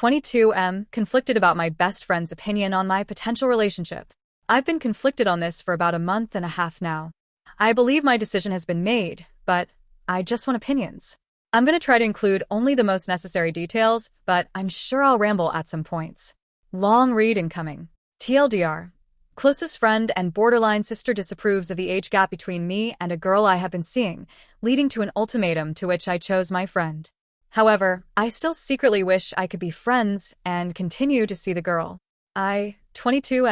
22 conflicted about my best friend's opinion on my potential relationship. I've been conflicted on this for about a month and a half now. I believe my decision has been made, but I just want opinions. I'm going to try to include only the most necessary details, but I'm sure I'll ramble at some points. Long read incoming. TLDR. Closest friend and borderline sister disapproves of the age gap between me and a girl I have been seeing, leading to an ultimatum to which I chose my friend. However, I still secretly wish I could be friends and continue to see the girl. I, 22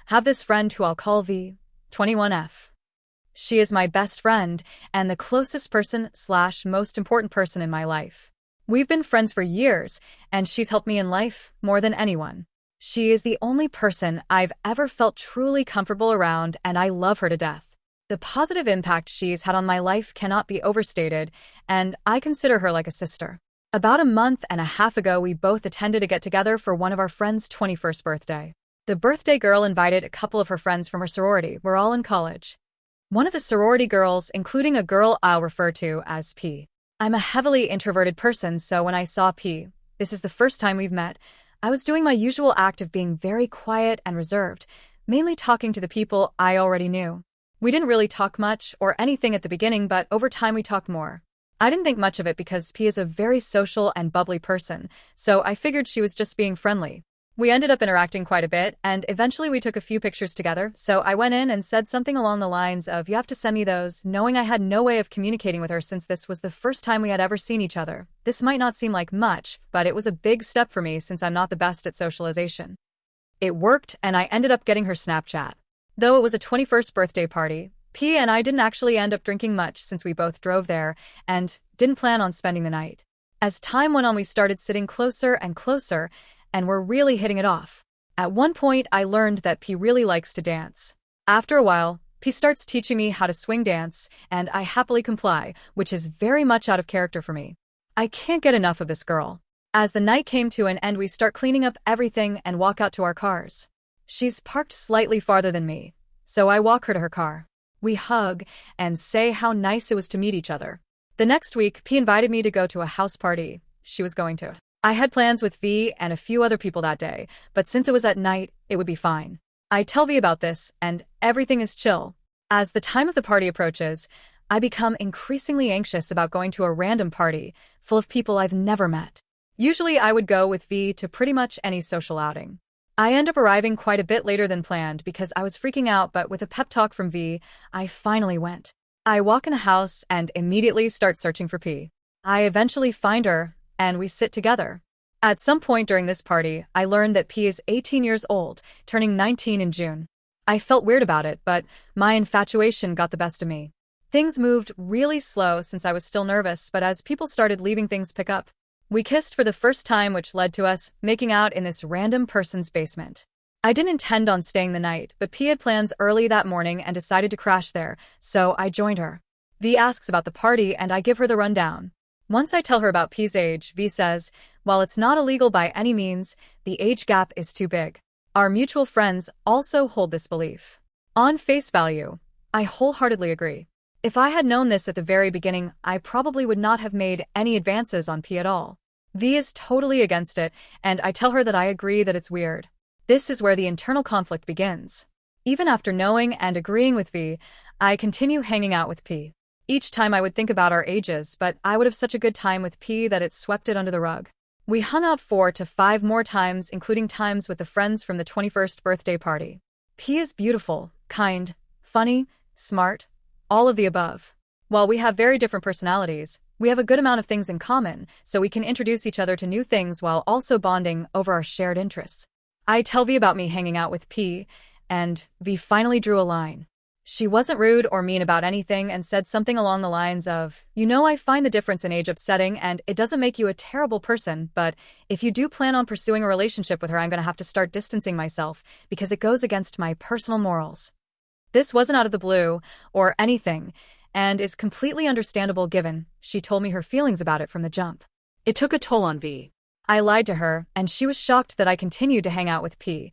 have this friend who I'll call V, 21F. She is my best friend and the closest person/most important person in my life. We've been friends for years, and she's helped me in life more than anyone. She is the only person I've ever felt truly comfortable around, and I love her to death. The positive impact she's had on my life cannot be overstated, and I consider her like a sister. About a month and a half ago, we both attended a get-together for one of our friend's 21st birthday. The birthday girl invited a couple of her friends from her sorority. We're all in college. One of the sorority girls, including a girl I'll refer to as P. I'm a heavily introverted person, so when I saw P, this is the first time we've met, I was doing my usual act of being very quiet and reserved, mainly talking to the people I already knew. We didn't really talk much or anything at the beginning, but over time we talked more. I didn't think much of it because P is a very social and bubbly person, so I figured she was just being friendly. We ended up interacting quite a bit, and eventually we took a few pictures together, so I went in and said something along the lines of, "You have to send me those," knowing I had no way of communicating with her since this was the first time we had ever seen each other. This might not seem like much, but it was a big step for me since I'm not the best at socialization. It worked, and I ended up getting her Snapchat. Though it was a 21st birthday party, P and I didn't actually end up drinking much since we both drove there and didn't plan on spending the night. As time went on, we started sitting closer and closer, and were really hitting it off. At one point, I learned that P really likes to dance. After a while, P starts teaching me how to swing dance, and I happily comply, which is very much out of character for me. I can't get enough of this girl. As the night came to an end, we start cleaning up everything and walk out to our cars. She's parked slightly farther than me, so I walk her to her car. We hug and say how nice it was to meet each other. The next week, P invited me to go to a house party she was going to. I had plans with V and a few other people that day, but since it was at night, it would be fine. I tell V about this, and everything is chill. As the time of the party approaches, I become increasingly anxious about going to a random party full of people I've never met. Usually I would go with V to pretty much any social outing. I end up arriving quite a bit later than planned because I was freaking out, but with a pep talk from V, I finally went. I walk in the house and immediately start searching for P. I eventually find her, and we sit together. At some point during this party, I learned that P is 18 years old, turning 19 in June. I felt weird about it, but my infatuation got the best of me. Things moved really slow since I was still nervous, but as people started leaving, things pick up. We kissed for the first time, which led to us making out in this random person's basement. I didn't intend on staying the night, but P had plans early that morning and decided to crash there, so I joined her. V asks about the party, and I give her the rundown. Once I tell her about P's age, V says, while it's not illegal by any means, the age gap is too big. Our mutual friends also hold this belief. On face value, I wholeheartedly agree. If I had known this at the very beginning, I probably would not have made any advances on P at all. V is totally against it, and I tell her that I agree that it's weird. This is where the internal conflict begins. Even after knowing and agreeing with V, I continue hanging out with P. Each time I would think about our ages, but I would have such a good time with P that it swept it under the rug. We hung out 4 to 5 more times, including times with the friends from the 21st birthday party. P is beautiful, kind, funny, smart, all of the above. While we have very different personalities, we have a good amount of things in common, so we can introduce each other to new things while also bonding over our shared interests. I tell V about me hanging out with P, and V finally drew a line. She wasn't rude or mean about anything and said something along the lines of, "You know, I find the difference in age upsetting, and it doesn't make you a terrible person, but if you do plan on pursuing a relationship with her, I'm going to have to start distancing myself because it goes against my personal morals." This wasn't out of the blue or anything, and is completely understandable given she told me her feelings about it from the jump. It took a toll on V. I lied to her, and she was shocked that I continued to hang out with P.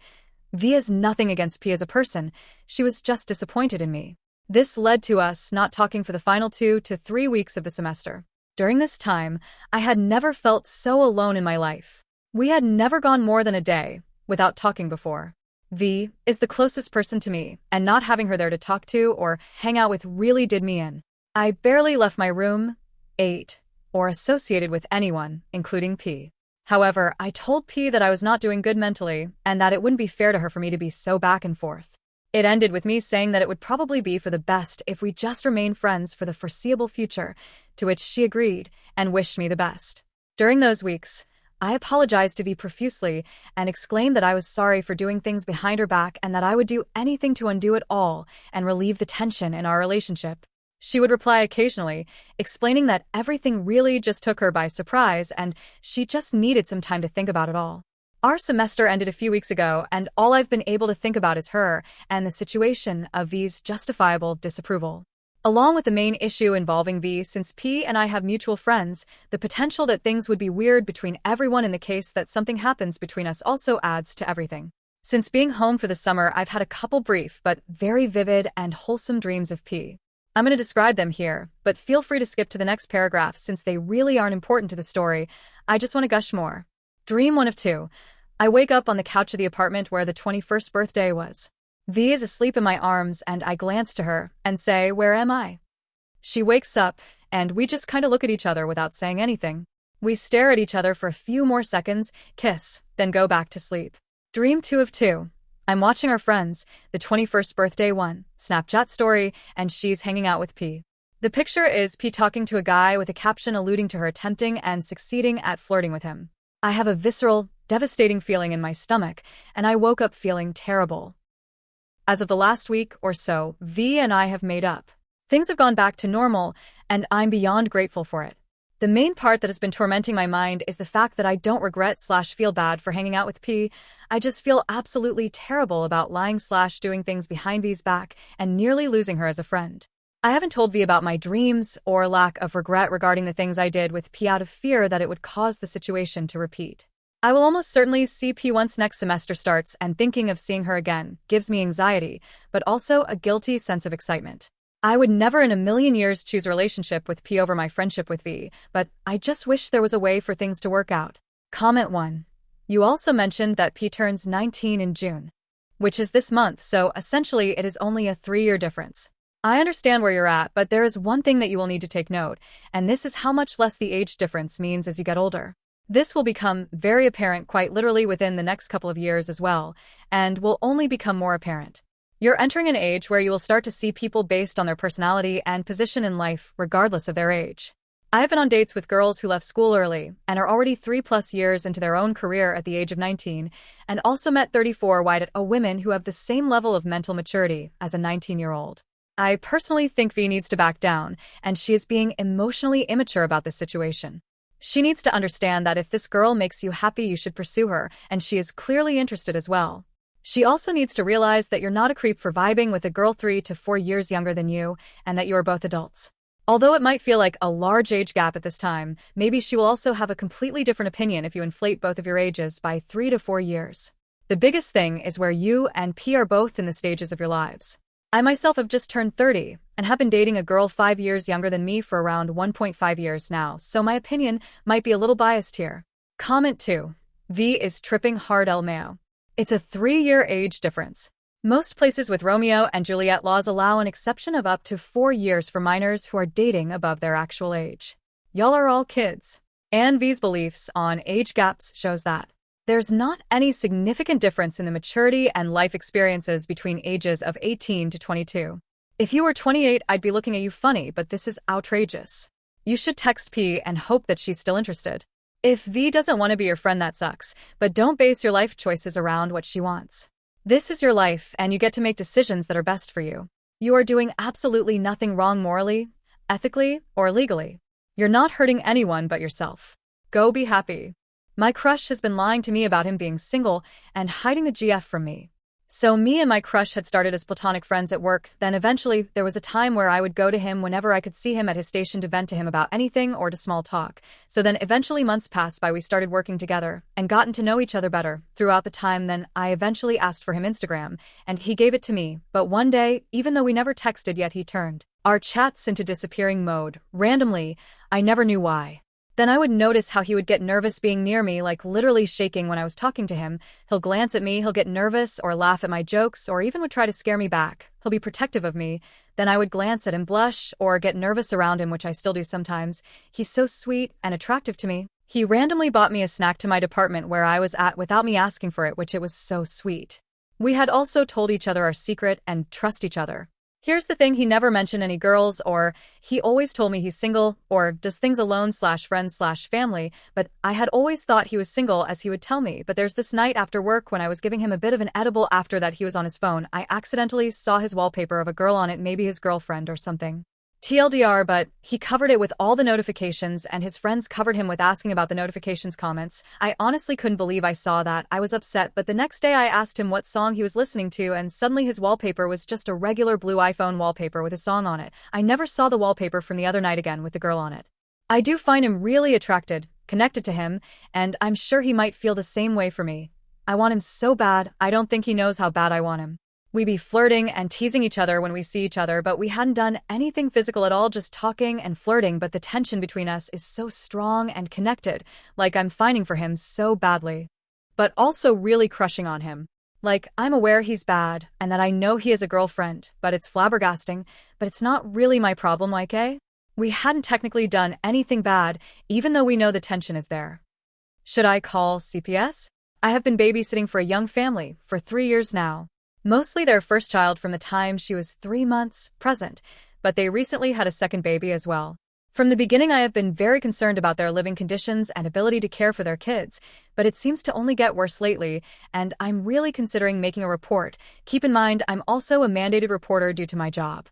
V has nothing against P as a person, she was just disappointed in me. This led to us not talking for the final 2 to 3 weeks of the semester. During this time, I had never felt so alone in my life. We had never gone more than a day without talking before. V is the closest person to me, and not having her there to talk to or hang out with really did me in. I barely left my room, ate, or associated with anyone, including P. However, I told P that I was not doing good mentally and that it wouldn't be fair to her for me to be so back and forth. It ended with me saying that it would probably be for the best if we just remained friends for the foreseeable future, to which she agreed and wished me the best. During those weeks, I apologized to V profusely and exclaimed that I was sorry for doing things behind her back and that I would do anything to undo it all and relieve the tension in our relationship. She would reply occasionally, explaining that everything really just took her by surprise and she just needed some time to think about it all. Our semester ended a few weeks ago, and all I've been able to think about is her and the situation of V's justifiable disapproval. Along with the main issue involving V, since P and I have mutual friends, the potential that things would be weird between everyone in the case that something happens between us also adds to everything. Since being home for the summer, I've had a couple brief but very vivid and wholesome dreams of P. I'm going to describe them here, but feel free to skip to the next paragraph since they really aren't important to the story. I just want to gush more. Dream 1 of 2. I wake up on the couch of the apartment where the 21st birthday was. V is asleep in my arms and I glance to her and say, "Where am I?" She wakes up and we just kind of look at each other without saying anything. We stare at each other for a few more seconds, kiss, then go back to sleep. Dream 2 of 2. I'm watching our friends, the 21st birthday one, Snapchat story, and she's hanging out with P. The picture is P talking to a guy with a caption alluding to her attempting and succeeding at flirting with him. I have a visceral, devastating feeling in my stomach, and I woke up feeling terrible. As of the last week or so, V and I have made up. Things have gone back to normal, and I'm beyond grateful for it. The main part that has been tormenting my mind is the fact that I don't regret/feel bad for hanging out with P. I just feel absolutely terrible about lying/doing things behind V's back and nearly losing her as a friend. I haven't told V about my dreams or lack of regret regarding the things I did with P out of fear that it would cause the situation to repeat. I will almost certainly see P once next semester starts, and thinking of seeing her again gives me anxiety, but also a guilty sense of excitement. I would never in a million years choose a relationship with P over my friendship with V, but I just wish there was a way for things to work out. Comment 1. You also mentioned that P turns 19 in June, which is this month, so essentially it is only a 3-year difference. I understand where you're at, but there is one thing that you will need to take note, and this is how much less the age difference means as you get older. This will become very apparent quite literally within the next couple of years as well, and will only become more apparent. You're entering an age where you will start to see people based on their personality and position in life, regardless of their age. I have been on dates with girls who left school early and are already 3+ years into their own career at the age of 19, and also met 34 white women who have the same level of mental maturity as a 19-year-old. I personally think V needs to back down, and she is being emotionally immature about this situation. She needs to understand that if this girl makes you happy, you should pursue her, and she is clearly interested as well. She also needs to realize that you're not a creep for vibing with a girl 3 to 4 years younger than you, and that you are both adults. Although it might feel like a large age gap at this time, maybe she will also have a completely different opinion if you inflate both of your ages by 3 to 4 years. The biggest thing is where you and P are both in the stages of your lives. I myself have just turned 30 and have been dating a girl 5 years younger than me for around 1.5 years now, so my opinion might be a little biased here. Comment 2. V is tripping hard LMAO. It's a 3-year age difference. Most places with Romeo and Juliet laws allow an exception of up to 4 years for minors who are dating above their actual age. Y'all are all kids. And V's beliefs on age gaps shows that there's not any significant difference in the maturity and life experiences between ages of 18 to 22. If you were 28, I'd be looking at you funny, but this is outrageous. You should text P and hope that she's still interested. If V doesn't want to be your friend, that sucks, but don't base your life choices around what she wants. This is your life, and you get to make decisions that are best for you. You are doing absolutely nothing wrong morally, ethically, or legally. You're not hurting anyone but yourself. Go be happy. My crush has been lying to me about him being single and hiding the GF from me. So me and my crush had started as platonic friends at work, then eventually there was a time where I would go to him whenever I could see him at his station to vent to him about anything or to small talk. So then eventually months passed by, we started working together and gotten to know each other better. Throughout the time then I eventually asked for him Instagram and he gave it to me, but one day, even though we never texted yet, he turned our chats into disappearing mode, randomly. I never knew why. Then I would notice how he would get nervous being near me, like literally shaking when I was talking to him. He'll glance at me, he'll get nervous or laugh at my jokes, or even would try to scare me back. He'll be protective of me. Then I would glance at him, blush, or get nervous around him, which I still do sometimes. He's so sweet and attractive to me. He randomly bought me a snack to my department where I was at without me asking for it, which it was so sweet. We had also told each other our secret and trust each other. Here's the thing, he never mentioned any girls, or he always told me he's single, or does things alone/friends/family, but I had always thought he was single as he would tell me. But there's this night after work when I was giving him a bit of an edible after that he was on his phone. I accidentally saw his wallpaper of a girl on it, maybe his girlfriend or something. TLDR, but he covered it with all the notifications and his friends covered him with asking about the notifications comments. I honestly couldn't believe I saw that. I was upset, but the next day I asked him what song he was listening to and suddenly his wallpaper was just a regular blue iPhone wallpaper with a song on it. I never saw the wallpaper from the other night again with the girl on it. I do find him really connected to him, and I'm sure he might feel the same way for me. I want him so bad, I don't think he knows how bad I want him. We be flirting and teasing each other when we see each other, but we hadn't done anything physical at all, just talking and flirting, but the tension between us is so strong and connected, like I'm fighting for him so badly. But also really crushing on him. Like, I'm aware he's bad, and that I know he has a girlfriend, but it's flabbergasting, but it's not really my problem, like, eh? We hadn't technically done anything bad, even though we know the tension is there. Should I call CPS? I have been babysitting for a young family for 3 years now. Mostly their first child from the time she was 3 months present, but they recently had a second baby as well. From the beginning, I have been very concerned about their living conditions and ability to care for their kids, but it seems to only get worse lately, and I'm really considering making a report. Keep in mind, I'm also a mandated reporter due to my job.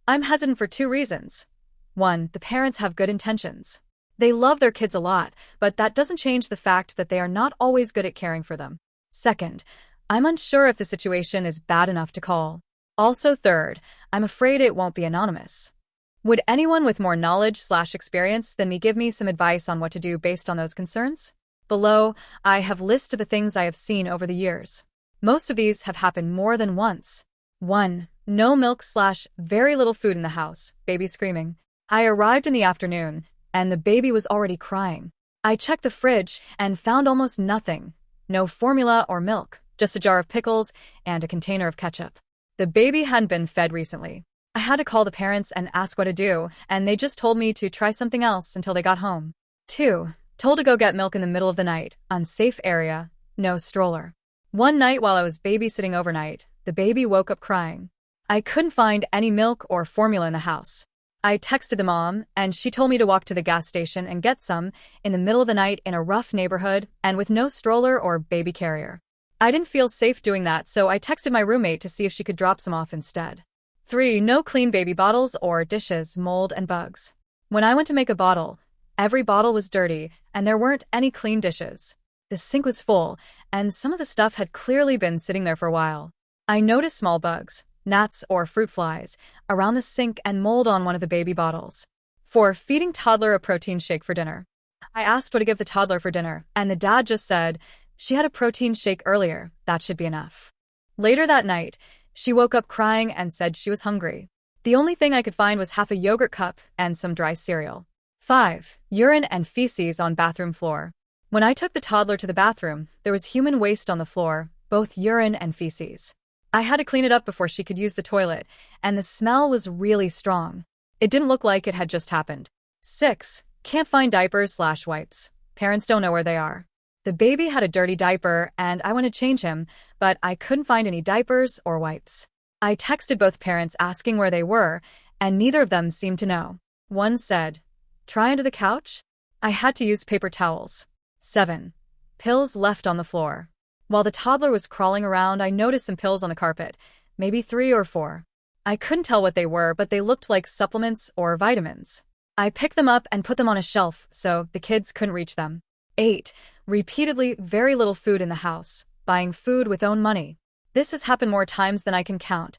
I'm hesitant for 2 reasons. 1, the parents have good intentions. They love their kids a lot, but that doesn't change the fact that they are not always good at caring for them. 2nd, I'm unsure if the situation is bad enough to call. Also 3rd, I'm afraid it won't be anonymous. Would anyone with more knowledge/experience than me give me some advice on what to do based on those concerns? Below, I have listed the things I have seen over the years. Most of these have happened more than once. 1, no milk/very little food in the house, baby screaming. I arrived in the afternoon, and the baby was already crying. I checked the fridge and found almost nothing. No formula or milk. Just a jar of pickles and a container of ketchup. The baby hadn't been fed recently. I had to call the parents and ask what to do, and they just told me to try something else until they got home. 2, told to go get milk in the middle of the night, unsafe area, no stroller. One night while I was babysitting overnight, the baby woke up crying. I couldn't find any milk or formula in the house. I texted the mom, and she told me to walk to the gas station and get some in the middle of the night in a rough neighborhood and with no stroller or baby carrier. I didn't feel safe doing that, so I texted my roommate to see if she could drop some off instead. 3, no clean baby bottles or dishes, mold and bugs. When I went to make a bottle, every bottle was dirty, and there weren't any clean dishes. The sink was full, and some of the stuff had clearly been sitting there for a while. I noticed small bugs, gnats or fruit flies, around the sink and mold on one of the baby bottles. 4, feeding toddler a protein shake for dinner. I asked what to give the toddler for dinner, and the dad just said, she had a protein shake earlier, that should be enough. Later that night, she woke up crying and said she was hungry. The only thing I could find was half a yogurt cup and some dry cereal. 5, urine and feces on bathroom floor. When I took the toddler to the bathroom, there was human waste on the floor, both urine and feces. I had to clean it up before she could use the toilet, and the smell was really strong. It didn't look like it had just happened. 6, can't find diapers/wipes. Parents don't know where they are. The baby had a dirty diaper, and I went to change him, but I couldn't find any diapers or wipes. I texted both parents asking where they were, and neither of them seemed to know. One said, try under the couch? I had to use paper towels. 7, pills left on the floor. While the toddler was crawling around, I noticed some pills on the carpet, maybe 3 or 4. I couldn't tell what they were, but they looked like supplements or vitamins. I picked them up and put them on a shelf so the kids couldn't reach them. 8, repeatedly very little food in the house, buying food with own money. This has happened more times than I can count.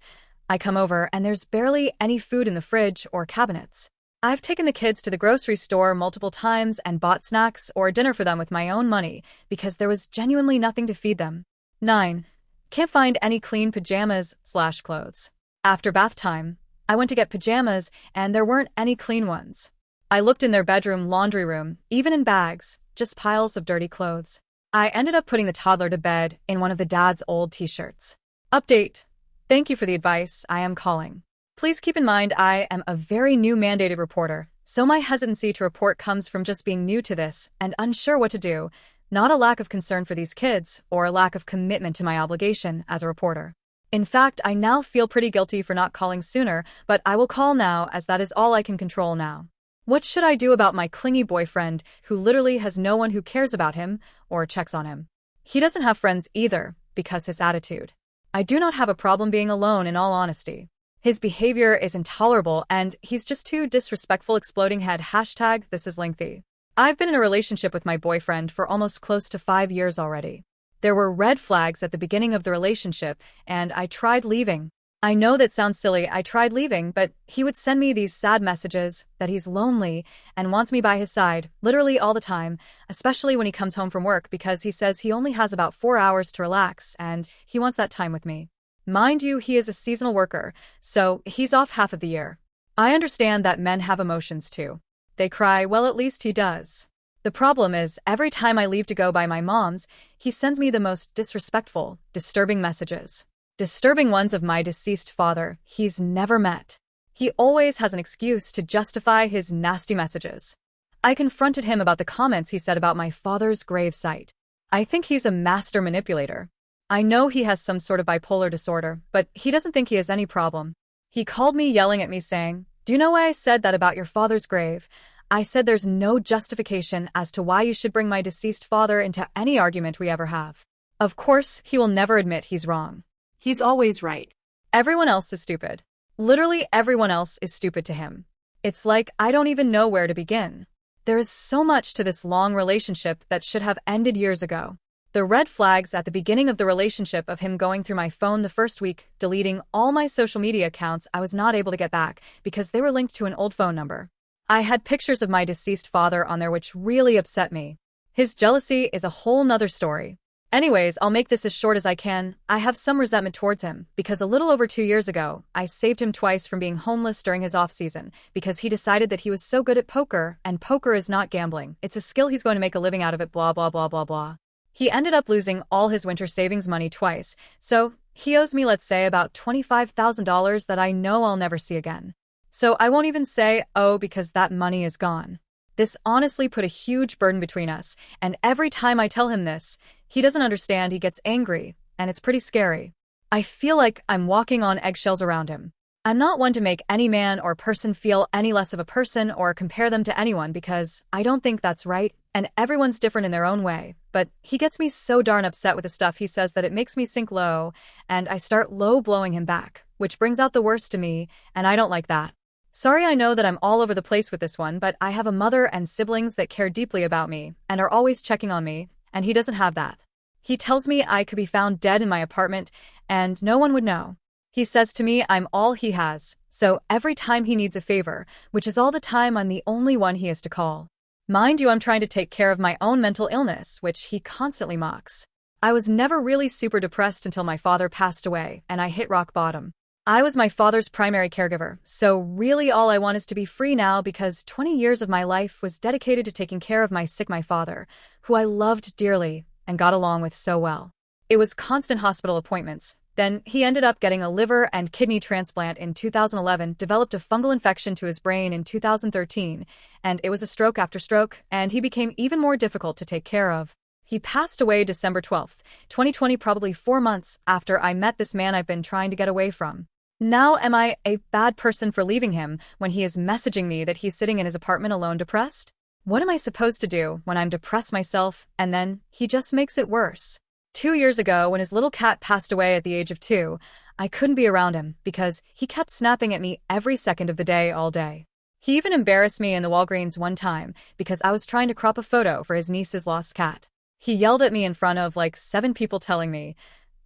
I come over and there's barely any food in the fridge or cabinets. I've taken the kids to the grocery store multiple times and bought snacks or dinner for them with my own money because there was genuinely nothing to feed them. 9, can't find any clean pajamas/clothes. After bath time, I went to get pajamas and there weren't any clean ones. I looked in their bedroom, laundry room, even in bags, just piles of dirty clothes. I ended up putting the toddler to bed in one of the dad's old t-shirts. Update. Thank you for the advice. I am calling. Please keep in mind I am a very new mandated reporter, so my hesitancy to report comes from just being new to this and unsure what to do, not a lack of concern for these kids or a lack of commitment to my obligation as a reporter. In fact, I now feel pretty guilty for not calling sooner, but I will call now as that is all I can control now. What should I do about my clingy boyfriend who literally has no one who cares about him or checks on him? He doesn't have friends either because his attitude. I do not have a problem being alone in all honesty. His behavior is intolerable and he's just too disrespectful. Exploding head hashtag this is lengthy. I've been in a relationship with my boyfriend for almost close to 5 years already. There were red flags at the beginning of the relationship and I tried leaving. I know that sounds silly, I tried leaving, but he would send me these sad messages that he's lonely and wants me by his side, literally all the time, especially when he comes home from work because he says he only has about 4 hours to relax and he wants that time with me. Mind you, he is a seasonal worker, so he's off half of the year. I understand that men have emotions too. They cry, well at least he does. The problem is, every time I leave to go by my mom's, he sends me the most disrespectful, disturbing messages. Disturbing ones of my deceased father he's never met. He always has an excuse to justify his nasty messages. I confronted him about the comments he said about my father's gravesite. I think he's a master manipulator. I know he has some sort of bipolar disorder, but he doesn't think he has any problem. He called me yelling at me saying, "Do you know why I said that about your father's grave? I said there's no justification as to why you should bring my deceased father into any argument we ever have." Of course, he will never admit he's wrong. He's always right. Everyone else is stupid. Literally everyone else is stupid to him. It's like I don't even know where to begin. There is so much to this long relationship that should have ended years ago. The red flags at the beginning of the relationship of him going through my phone the first week, deleting all my social media accounts I was not able to get back because they were linked to an old phone number. I had pictures of my deceased father on there which really upset me. His jealousy is a whole nother story. Anyways, I'll make this as short as I can. I have some resentment towards him because a little over 2 years ago, I saved him twice from being homeless during his off-season because he decided that he was so good at poker, and poker is not gambling. It's a skill he's going to make a living out of it, blah, blah, blah, blah, blah. He ended up losing all his winter savings money twice, so he owes me, let's say, about $25,000 that I know I'll never see again. So I won't even say, oh, because that money is gone. This honestly put a huge burden between us, and every time I tell him this, he doesn't understand, he gets angry, and it's pretty scary. I feel like I'm walking on eggshells around him. I'm not one to make any man or person feel any less of a person or compare them to anyone because I don't think that's right, and everyone's different in their own way, but he gets me so darn upset with the stuff he says that it makes me sink low, and I start low blowing him back, which brings out the worst to me, and I don't like that. Sorry, I know that I'm all over the place with this one, but I have a mother and siblings that care deeply about me and are always checking on me, and he doesn't have that. He tells me I could be found dead in my apartment and no one would know. He says to me I'm all he has, so every time he needs a favor, which is all the time, I'm the only one he has to call. Mind you, I'm trying to take care of my own mental illness, which he constantly mocks. I was never really super depressed until my father passed away and I hit rock bottom. I was my father's primary caregiver, so really all I want is to be free now because 20 years of my life was dedicated to taking care of my sick father, who I loved dearly and got along with so well. It was constant hospital appointments. Then he ended up getting a liver and kidney transplant in 2011, developed a fungal infection to his brain in 2013, and it was a stroke after stroke, and he became even more difficult to take care of. He passed away December 12th, 2020, probably 4 months after I met this man I've been trying to get away from. Now am I a bad person for leaving him when he is messaging me that he's sitting in his apartment alone depressed? What am I supposed to do when I'm depressed myself and then he just makes it worse? 2 years ago, when his little cat passed away at the age of 2, I couldn't be around him because he kept snapping at me every second of the day, all day. He even embarrassed me in the Walgreens one time because I was trying to crop a photo for his niece's lost cat. He yelled at me in front of like 7 people telling me,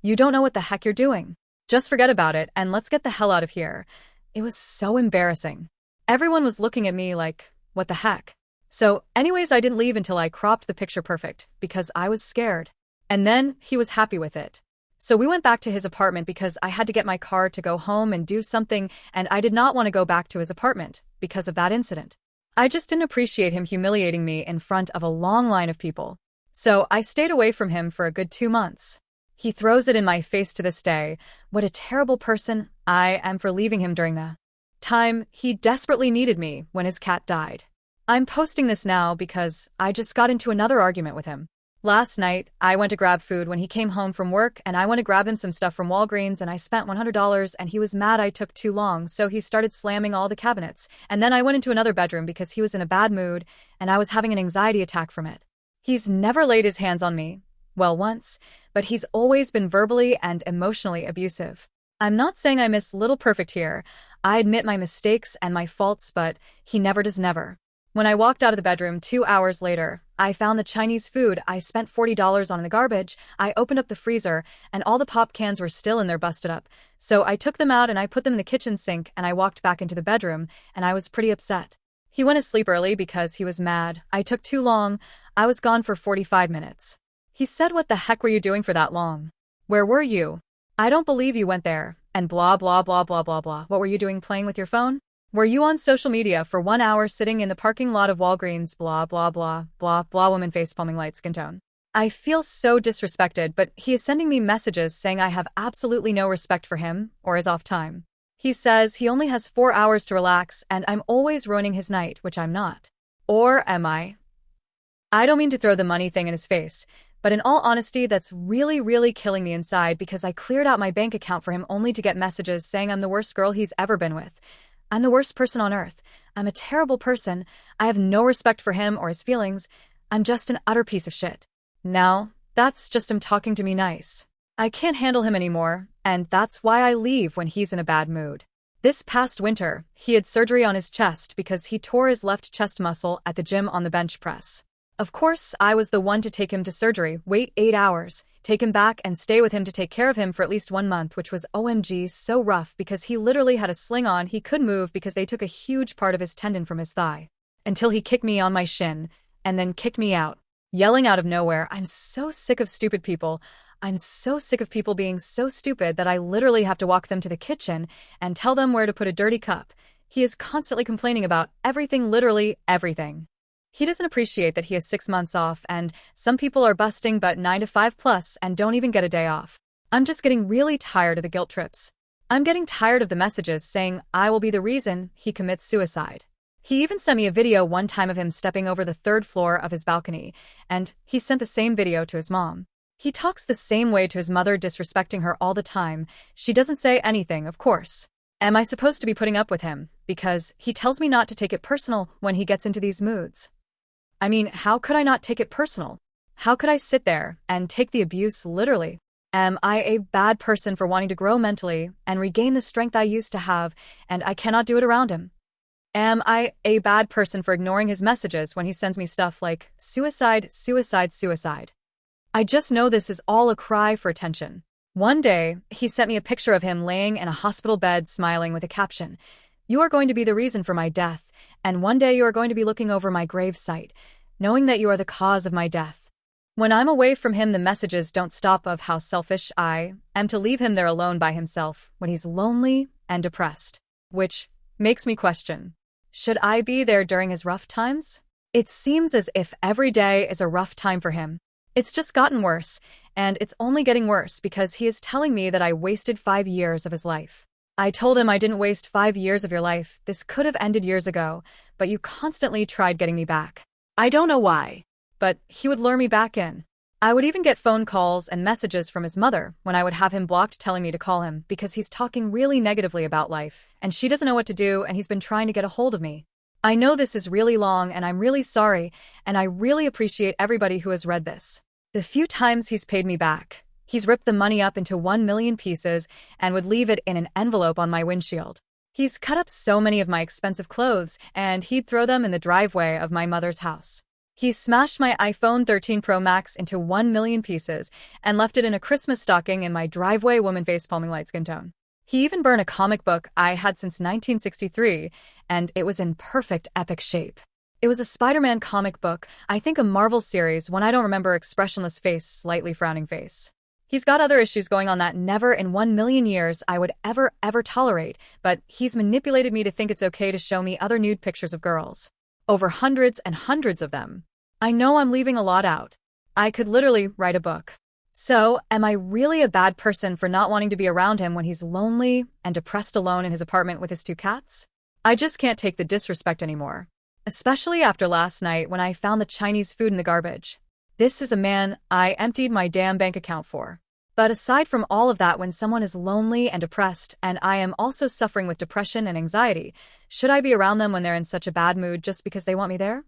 "You don't know what the heck you're doing. Just forget about it and let's get the hell out of here." It was so embarrassing. Everyone was looking at me like, what the heck? So anyways, I didn't leave until I cropped the picture perfect because I was scared. And then he was happy with it. So we went back to his apartment because I had to get my car to go home and do something, and I did not want to go back to his apartment because of that incident. I just didn't appreciate him humiliating me in front of a long line of people. So I stayed away from him for a good 2 months. He throws it in my face to this day. What a terrible person I am for leaving him during the time he desperately needed me when his cat died. I'm posting this now because I just got into another argument with him. Last night, I went to grab food when he came home from work, and I went to grab him some stuff from Walgreens, and I spent $100, and he was mad I took too long, so he started slamming all the cabinets. And then I went into another bedroom because he was in a bad mood, and I was having an anxiety attack from it. He's never laid his hands on me. Well, once, but he's always been verbally and emotionally abusive. I'm not saying I miss Little Perfect here. I admit my mistakes and my faults, but he never does never. When I walked out of the bedroom 2 hours later, I found the Chinese food I spent $40 on in the garbage. I opened up the freezer, and all the pop cans were still in there busted up. So I took them out and I put them in the kitchen sink, and I walked back into the bedroom, and I was pretty upset. He went to sleep early because he was mad. I took too long. I was gone for 45 minutes. He said, "What the heck were you doing for that long? Where were you? I don't believe you went there," and blah, blah, blah, blah, blah, blah. What were you doing, playing with your phone? Were you on social media for 1 hour sitting in the parking lot of Walgreens? Blah, blah, blah, blah, blah, woman face palming light skin tone. I feel so disrespected, but he is sending me messages saying I have absolutely no respect for him or his off time. He says he only has 4 hours to relax, and I'm always ruining his night, which I'm not. Or am I? I don't mean to throw the money thing in his face, but in all honesty, that's really, really killing me inside because I cleared out my bank account for him only to get messages saying I'm the worst girl he's ever been with. I'm the worst person on earth. I'm a terrible person. I have no respect for him or his feelings. I'm just an utter piece of shit. Now, that's just him talking to me nice. I can't handle him anymore, and that's why I leave when he's in a bad mood. This past winter, he had surgery on his chest because he tore his left chest muscle at the gym on the bench press. Of course, I was the one to take him to surgery, wait 8 hours, take him back and stay with him to take care of him for at least 1 month, which was OMG so rough because he literally had a sling on. He couldn't move because they took a huge part of his tendon from his thigh. Until he kicked me on my shin, and then kicked me out, yelling out of nowhere, "I'm so sick of stupid people. I'm so sick of people being so stupid that I literally have to walk them to the kitchen and tell them where to put a dirty cup." He is constantly complaining about everything, literally everything. He doesn't appreciate that he has 6 months off, and some people are busting but 9 to 5 plus and don't even get a day off. I'm just getting really tired of the guilt trips. I'm getting tired of the messages saying I will be the reason he commits suicide. He even sent me a video one time of him stepping over the 3rd floor of his balcony, and he sent the same video to his mom. He talks the same way to his mother, disrespecting her all the time. She doesn't say anything, of course. Am I supposed to be putting up with him? Because he tells me not to take it personal when he gets into these moods. I mean, how could I not take it personal? How could I sit there and take the abuse literally? Am I a bad person for wanting to grow mentally and regain the strength I used to have, and I cannot do it around him? Am I a bad person for ignoring his messages when he sends me stuff like suicide, suicide, suicide? I just know this is all a cry for attention. One day, he sent me a picture of him laying in a hospital bed smiling with a caption, "You are going to be the reason for my death, and one day you are going to be looking over my grave site, knowing that you are the cause of my death." When I'm away from him, the messages don't stop of how selfish I am to leave him there alone by himself when he's lonely and depressed. Which makes me question, should I be there during his rough times? It seems as if every day is a rough time for him. It's just gotten worse, and it's only getting worse because he is telling me that I wasted 5 years of his life. I told him I didn't waste 5 years of your life. This could have ended years ago, but you constantly tried getting me back. I don't know why, but he would lure me back in. I would even get phone calls and messages from his mother when I would have him blocked telling me to call him because he's talking really negatively about life, and she doesn't know what to do, and he's been trying to get a hold of me. I know this is really long, and I'm really sorry, and I really appreciate everybody who has read this. The few times he's paid me back, he's ripped the money up into 1 million pieces and would leave it in an envelope on my windshield. He's cut up so many of my expensive clothes, and he'd throw them in the driveway of my mother's house. He smashed my iPhone 13 Pro Max into 1 million pieces and left it in a Christmas stocking in my driveway, woman face palming light skin tone. He even burned a comic book I had since 1963, and it was in perfect epic shape. It was a Spider-Man comic book, I think a Marvel series, one I don't remember, expressionless face, slightly frowning face. He's got other issues going on that never in 1 million years I would ever tolerate, but he's manipulated me to think it's okay to show me other nude pictures of girls. over hundreds and hundreds of them. I know I'm leaving a lot out. I could literally write a book. So, am I really a bad person for not wanting to be around him when he's lonely and depressed alone in his apartment with his 2 cats? I just can't take the disrespect anymore. Especially after last night when I found the Chinese food in the garbage. This is a man I emptied my damn bank account for. But aside from all of that, when someone is lonely and depressed, and I am also suffering with depression and anxiety, should I be around them when they're in such a bad mood just because they want me there?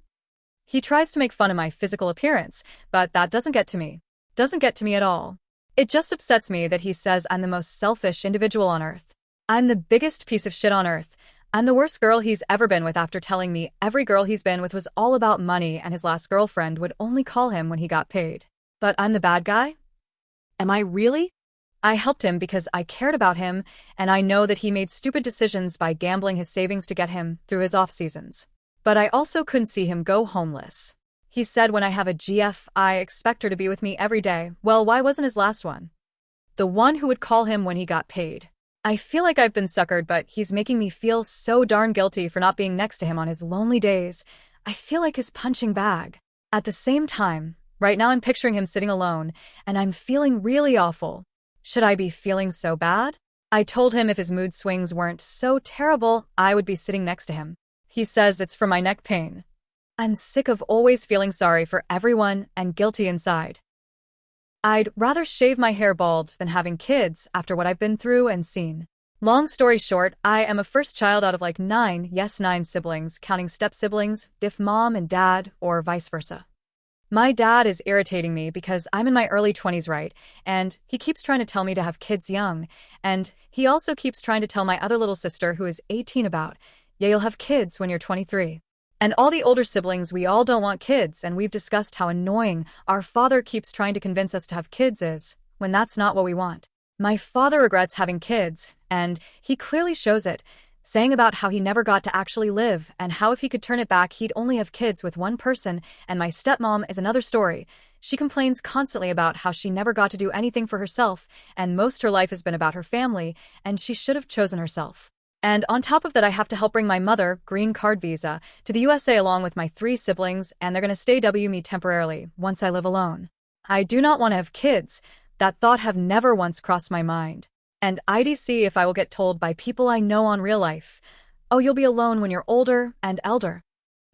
He tries to make fun of my physical appearance, but that doesn't get to me. Doesn't get to me at all. It just upsets me that he says I'm the most selfish individual on earth. I'm the biggest piece of shit on earth. I'm the worst girl he's ever been with after telling me every girl he's been with was all about money and his last girlfriend would only call him when he got paid. But I'm the bad guy? Am I really? I helped him because I cared about him, and I know that he made stupid decisions by gambling his savings to get him through his off-seasons. But I also couldn't see him go homeless. He said when I have a GF, I expect her to be with me every day. Well, why wasn't his last one the one who would call him when he got paid? I feel like I've been suckered, but he's making me feel so darn guilty for not being next to him on his lonely days. I feel like his punching bag. At the same time, right now I'm picturing him sitting alone, and I'm feeling really awful. Should I be feeling so bad? I told him if his mood swings weren't so terrible, I would be sitting next to him. He says it's for my neck pain. I'm sick of always feeling sorry for everyone and guilty inside. I'd rather shave my hair bald than having kids after what I've been through and seen. Long story short, I am a first child out of like 9 siblings, counting step-siblings, diff mom and dad, or vice versa. My dad is irritating me because I'm in my early 20s, right? And he keeps trying to tell me to have kids young. And he also keeps trying to tell my other little sister who is 18 about, yeah, you'll have kids when you're 23. And all the older siblings, we all don't want kids, and we've discussed how annoying our father keeps trying to convince us to have kids is, when that's not what we want. My father regrets having kids, and he clearly shows it, saying about how he never got to actually live, and how if he could turn it back he'd only have kids with one person, and my stepmom is another story. She complains constantly about how she never got to do anything for herself, and most her life has been about her family, and she should have chosen herself. And on top of that, I have to help bring my mother, green card visa, to the USA along with my 3 siblings, and they're going to stay me temporarily once I live alone. I do not want to have kids. That thought have never once crossed my mind. And I'd see if I will get told by people I know on real life, oh, you'll be alone when you're older and elder.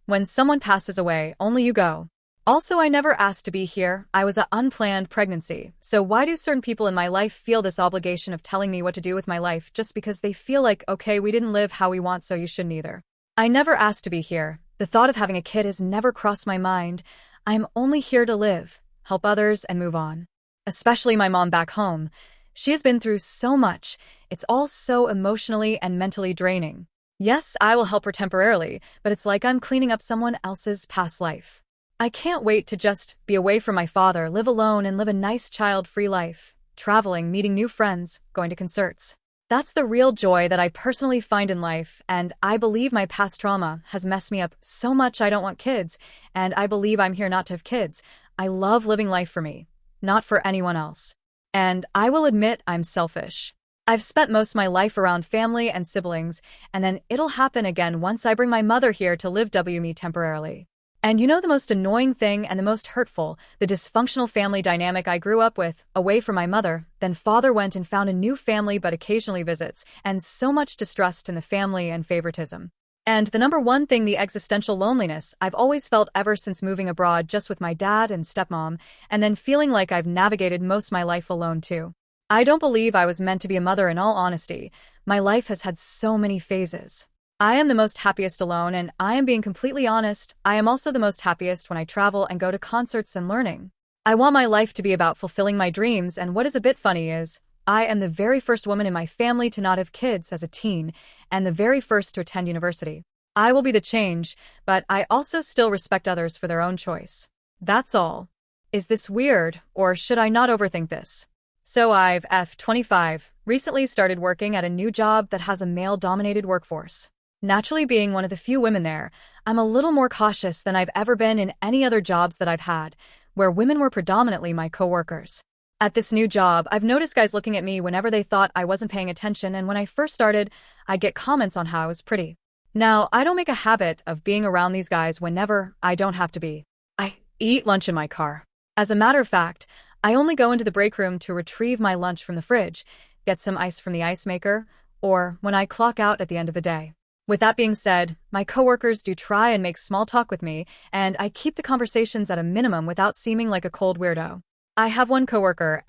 When someone passes away, only you go. Also, I never asked to be here. I was an unplanned pregnancy. So why do certain people in my life feel this obligation of telling me what to do with my life just because they feel like, okay, we didn't live how we want, so you shouldn't either? I never asked to be here. The thought of having a kid has never crossed my mind. I'm only here to live, help others, and move on. Especially my mom back home. She has been through so much. It's all so emotionally and mentally draining. Yes, I will help her temporarily, but it's like I'm cleaning up someone else's past life. I can't wait to just be away from my father, live alone, and live a nice child-free life, traveling, meeting new friends, going to concerts. That's the real joy that I personally find in life, and I believe my past trauma has messed me up so much I don't want kids, and I believe I'm here not to have kids. I love living life for me, not for anyone else. And I will admit I'm selfish. I've spent most of my life around family and siblings, and then it'll happen again once I bring my mother here to live me temporarily. And you know the most annoying thing and the most hurtful, the dysfunctional family dynamic I grew up with, away from my mother, then father went and found a new family but occasionally visits, and so much distrust in the family and favoritism. And the number one thing, the existential loneliness I've always felt ever since moving abroad just with my dad and stepmom, and then feeling like I've navigated most of my life alone too. I don't believe I was meant to be a mother in all honesty. My life has had so many phases. I am the most happiest alone, and I am being completely honest, I am also the most happiest when I travel and go to concerts and learning. I want my life to be about fulfilling my dreams, and what is a bit funny is, I am the very first woman in my family to not have kids as a teen, and the very first to attend university. I will be the change, but I also still respect others for their own choice. That's all. Is this weird, or should I not overthink this? So I've F25, recently started working at a new job that has a male-dominated workforce. Naturally, being one of the few women there, I'm a little more cautious than I've ever been in any other jobs that I've had, where women were predominantly my coworkers. At this new job, I've noticed guys looking at me whenever they thought I wasn't paying attention, and when I first started, I'd get comments on how I was pretty. Now, I don't make a habit of being around these guys whenever I don't have to be. I eat lunch in my car. As a matter of fact, I only go into the break room to retrieve my lunch from the fridge, get some ice from the ice maker, or when I clock out at the end of the day. With that being said, my coworkers do try and make small talk with me, and I keep the conversations at a minimum without seeming like a cold weirdo. I have one coworker,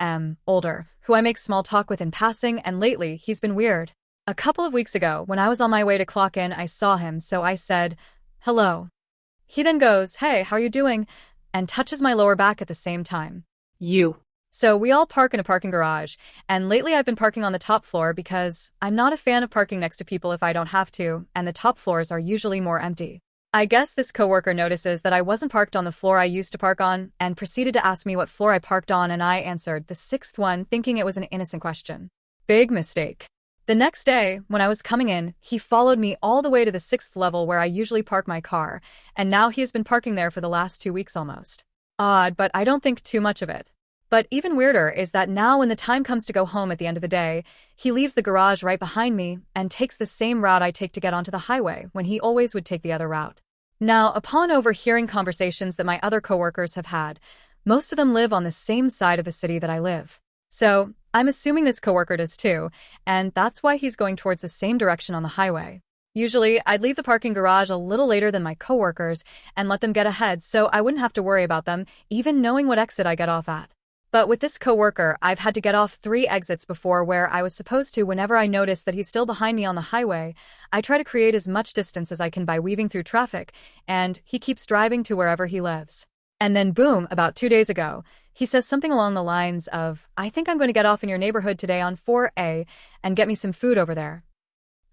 older, who I make small talk with in passing, and lately he's been weird. A couple of weeks ago, when I was on my way to clock in, I saw him, so I said, "Hello." He then goes, "Hey, how are you doing?" and touches my lower back at the same time. You. So we all park in a parking garage, and lately I've been parking on the top floor because I'm not a fan of parking next to people if I don't have to, and the top floors are usually more empty. I guess this coworker notices that I wasn't parked on the floor I used to park on and proceeded to ask me what floor I parked on, and I answered the sixth one, thinking it was an innocent question. Big mistake. The next day, when I was coming in, he followed me all the way to the sixth level where I usually park my car, and now he has been parking there for the last 2 weeks almost. Odd, but I don't think too much of it. But even weirder is that now when the time comes to go home at the end of the day, he leaves the garage right behind me and takes the same route I take to get onto the highway when he always would take the other route. Now, upon overhearing conversations that my other coworkers have had, most of them live on the same side of the city that I live. So, I'm assuming this coworker does too, and that's why he's going towards the same direction on the highway. Usually, I'd leave the parking garage a little later than my coworkers and let them get ahead so I wouldn't have to worry about them, even knowing what exit I get off at. But with this coworker, I've had to get off 3 exits before where I was supposed to. Whenever I notice that he's still behind me on the highway, I try to create as much distance as I can by weaving through traffic, and he keeps driving to wherever he lives. And then boom, about 2 days ago, he says something along the lines of, "I think I'm going to get off in your neighborhood today on 4A and get me some food over there."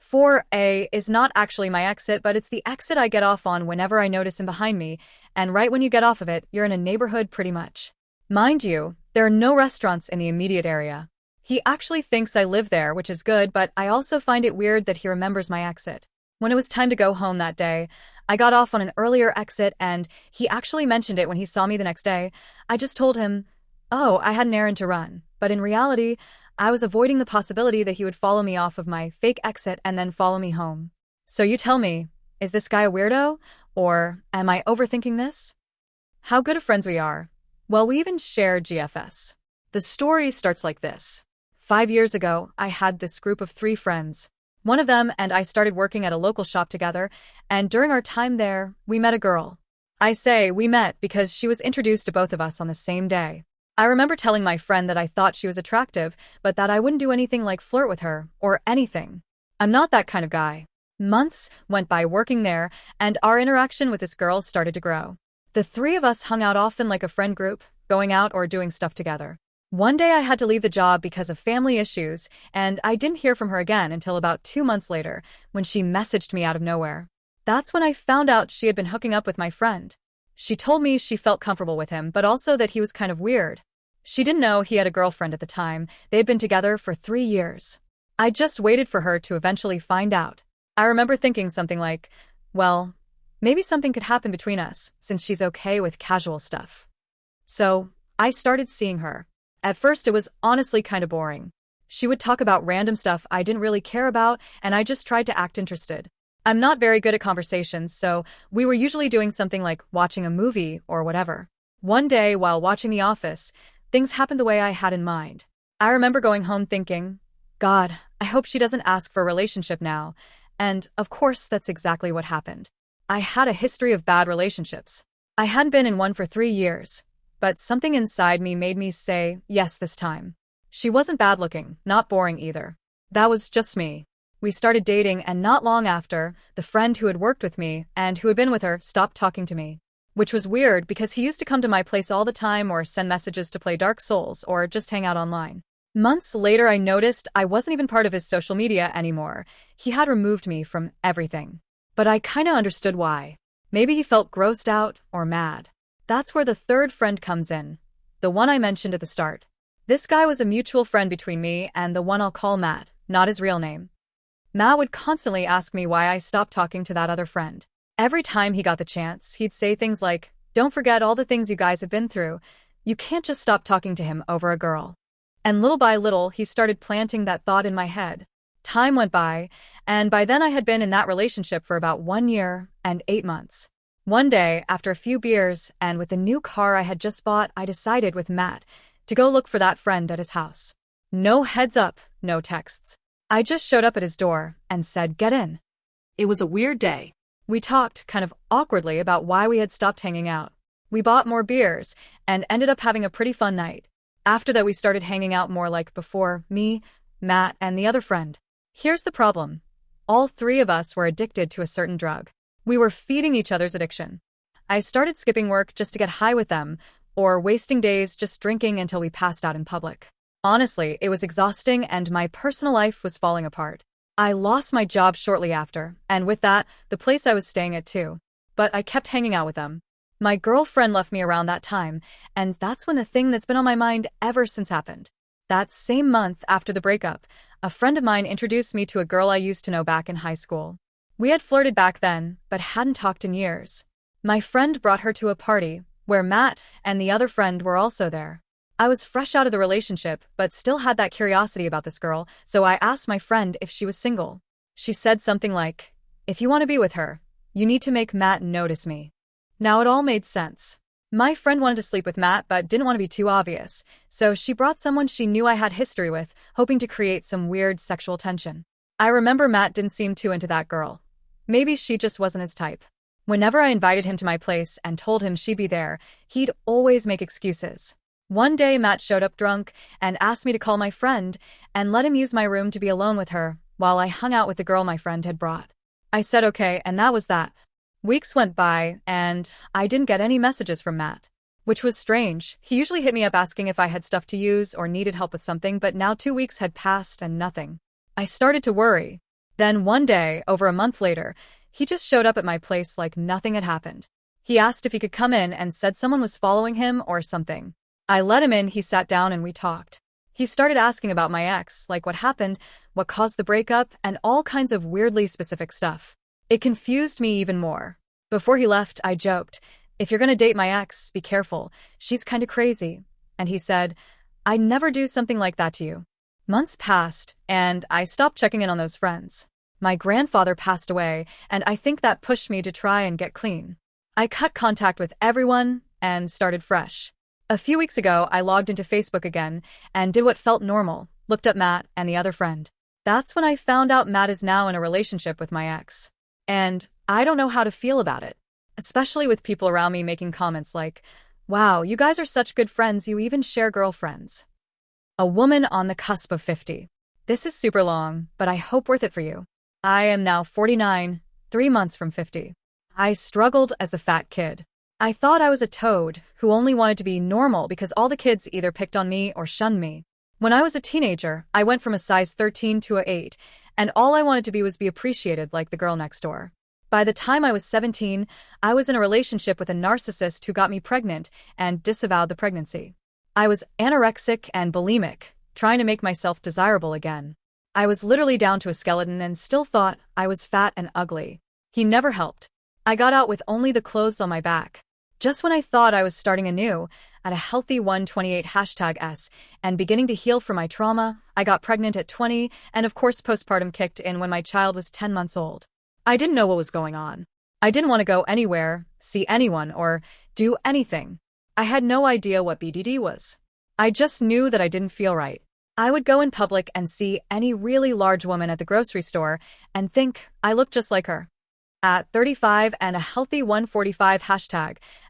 4A is not actually my exit, but it's the exit I get off on whenever I notice him behind me, and right when you get off of it, you're in a neighborhood pretty much. Mind you, there are no restaurants in the immediate area. He actually thinks I live there, which is good, but I also find it weird that he remembers my exit. When it was time to go home that day, I got off on an earlier exit, and he actually mentioned it when he saw me the next day. I just told him, "Oh, I had an errand to run," but in reality, I was avoiding the possibility that he would follow me off of my fake exit and then follow me home. So you tell me, is this guy a weirdo? Or am I overthinking this? How good of friends we are. Well, we even share GFS. The story starts like this. 5 years ago, I had this group of 3 friends. One of them and I started working at a local shop together, and during our time there, we met a girl. I say we met because she was introduced to both of us on the same day. I remember telling my friend that I thought she was attractive, but that I wouldn't do anything like flirt with her, or anything. I'm not that kind of guy. Months went by working there, and our interaction with this girl started to grow. The 3 of us hung out often like a friend group, going out or doing stuff together. One day I had to leave the job because of family issues, and I didn't hear from her again until about 2 months later, when she messaged me out of nowhere. That's when I found out she had been hooking up with my friend. She told me she felt comfortable with him, but also that he was kind of weird. She didn't know he had a girlfriend at the time. They had been together for 3 years. I just waited for her to eventually find out. I remember thinking something like, well, maybe something could happen between us, since she's okay with casual stuff. So, I started seeing her. At first it was honestly kind of boring. She would talk about random stuff I didn't really care about, and I just tried to act interested. I'm not very good at conversations, so we were usually doing something like watching a movie or whatever. One day, while watching The Office, things happened the way I had in mind. I remember going home thinking, God, I hope she doesn't ask for a relationship now. And, of course, that's exactly what happened. I had a history of bad relationships. I hadn't been in one for 3 years, but something inside me made me say yes this time. She wasn't bad looking, not boring either. That was just me. We started dating, and not long after, the friend who had worked with me and who had been with her stopped talking to me. Which was weird because he used to come to my place all the time or send messages to play Dark Souls or just hang out online. Months later, I noticed I wasn't even part of his social media anymore. He had removed me from everything. But I kinda understood why. Maybe he felt grossed out or mad. That's where the third friend comes in. The one I mentioned at the start. This guy was a mutual friend between me and the one I'll call Matt, not his real name. Matt would constantly ask me why I stopped talking to that other friend. Every time he got the chance, he'd say things like, "Don't forget all the things you guys have been through. You can't just stop talking to him over a girl." And little by little, he started planting that thought in my head. Time went by, and by then I had been in that relationship for about 1 year and 8 months. One day, after a few beers and with the new car I had just bought, I decided with Matt to go look for that friend at his house. No heads up, no texts. I just showed up at his door and said, "Get in." It was a weird day. We talked kind of awkwardly about why we had stopped hanging out. We bought more beers and ended up having a pretty fun night. After that, we started hanging out more like before, me, Matt, and the other friend. Here's the problem. All three of us were addicted to a certain drug. We were feeding each other's addiction. I started skipping work just to get high with them, or wasting days just drinking until we passed out in public. Honestly, it was exhausting and my personal life was falling apart. I lost my job shortly after, and with that, the place I was staying at too. But I kept hanging out with them. My girlfriend left me around that time, and that's when the thing that's been on my mind ever since happened. That same month after the breakup, a friend of mine introduced me to a girl I used to know back in high school. We had flirted back then, but hadn't talked in years. My friend brought her to a party, where Matt and the other friend were also there. I was fresh out of the relationship, but still had that curiosity about this girl, so I asked my friend if she was single. She said something like, "If you want to be with her, you need to make Matt notice me." Now it all made sense. My friend wanted to sleep with Matt, but didn't want to be too obvious, so she brought someone she knew I had history with, hoping to create some weird sexual tension. I remember Matt didn't seem too into that girl. Maybe she just wasn't his type. Whenever I invited him to my place and told him she'd be there, he'd always make excuses. One day, Matt showed up drunk and asked me to call my friend and let him use my room to be alone with her while I hung out with the girl my friend had brought. I said okay, and that was that. Weeks went by, and I didn't get any messages from Matt, which was strange. He usually hit me up asking if I had stuff to use or needed help with something, but now 2 weeks had passed and nothing. I started to worry. Then one day, over a month later, he just showed up at my place like nothing had happened. He asked if he could come in and said someone was following him or something. I let him in, he sat down and we talked. He started asking about my ex, like what happened, what caused the breakup, and all kinds of weirdly specific stuff. It confused me even more. Before he left, I joked, "If you're gonna date my ex, be careful. She's kinda crazy." And he said, "I'd never do something like that to you." Months passed, and I stopped checking in on those friends. My grandfather passed away, and I think that pushed me to try and get clean. I cut contact with everyone and started fresh. A few weeks ago, I logged into Facebook again and did what felt normal, looked up Matt and the other friend. That's when I found out Matt is now in a relationship with my ex. And I don't know how to feel about it, especially with people around me making comments like, "Wow, you guys are such good friends, you even share girlfriends." A woman on the cusp of 50. This is super long, but I hope worth it for you. I am now 49, 3 months from 50. I struggled as the fat kid. I thought I was a toad who only wanted to be normal because all the kids either picked on me or shunned me. When I was a teenager, I went from a size 13 to a 8, and all I wanted to be was be appreciated like the girl next door. By the time I was 17, I was in a relationship with a narcissist who got me pregnant and disavowed the pregnancy. I was anorexic and bulimic, trying to make myself desirable again. I was literally down to a skeleton and still thought I was fat and ugly. He never helped. I got out with only the clothes on my back. Just when I thought I was starting anew, at a healthy 128#S, and beginning to heal from my trauma, I got pregnant at 20, and of course postpartum kicked in when my child was 10 months old. I didn't know what was going on. I didn't want to go anywhere, see anyone, or do anything. I had no idea what BDD was. I just knew that I didn't feel right. I would go in public and see any really large woman at the grocery store and think I looked just like her. At 35 and a healthy 145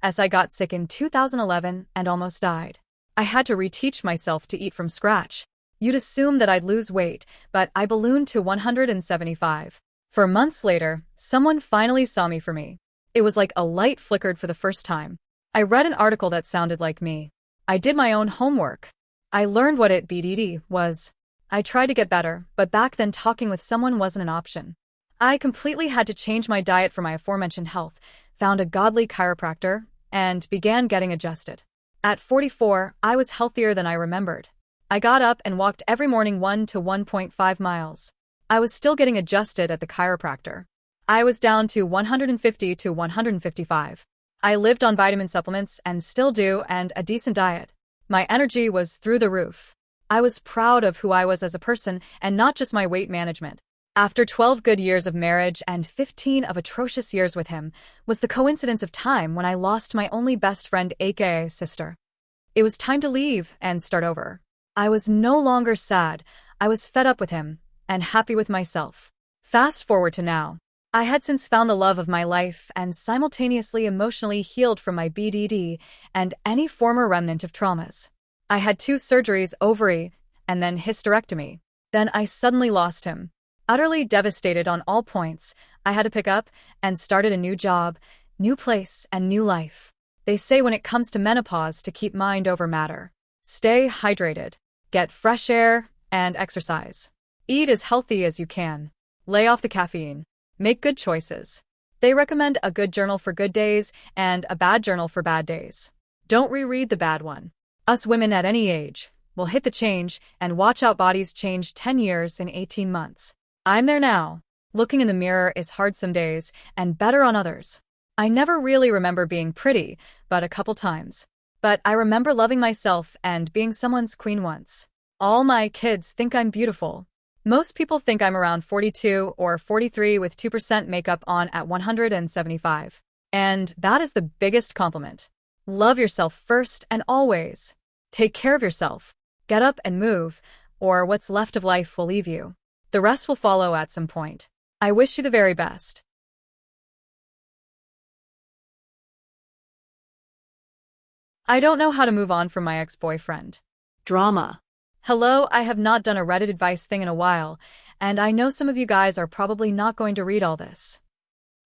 as I got sick in 2011 and almost died. I had to reteach myself to eat from scratch. You'd assume that I'd lose weight, but I ballooned to 175. For months later, someone finally saw me for me. It was like a light flickered for the first time. I read an article that sounded like me. I did my own homework. I learned what BDD was. I tried to get better, but back then talking with someone wasn't an option. I completely had to change my diet for my aforementioned health, found a godly chiropractor, and began getting adjusted. At 44, I was healthier than I remembered. I got up and walked every morning 1 to 1.5 miles. I was still getting adjusted at the chiropractor. I was down to 150 to 155. I lived on vitamin supplements and still do, and a decent diet. My energy was through the roof. I was proud of who I was as a person and not just my weight management. After 12 good years of marriage and 15 of atrocious years with him was the coincidence of time when I lost my only best friend, aka sister. It was time to leave and start over. I was no longer sad, I was fed up with him and happy with myself. Fast forward to now. I had since found the love of my life and simultaneously emotionally healed from my BDD and any former remnant of traumas. I had 2 surgeries, ovary, and then hysterectomy. Then I suddenly lost him. Utterly devastated on all points, I had to pick up and started a new job, new place, and new life. They say when it comes to menopause to keep mind over matter. Stay hydrated, get fresh air, and exercise. Eat as healthy as you can. Lay off the caffeine. Make good choices. They recommend a good journal for good days and a bad journal for bad days. Don't reread the bad one. Us women at any age will hit the change and watch out bodies change 10 years in 18 months. I'm there now. Looking in the mirror is hard some days and better on others. I never really remember being pretty, but a couple times. But I remember loving myself and being someone's queen once. All my kids think I'm beautiful. Most people think I'm around 42 or 43 with 2% makeup on at 175. And that is the biggest compliment. Love yourself first and always. Take care of yourself. Get up and move, or what's left of life will leave you. The rest will follow at some point. I wish you the very best. I don't know how to move on from my ex-boyfriend. Drama. Hello, I have not done a Reddit advice thing in a while, and I know some of you guys are probably not going to read all this.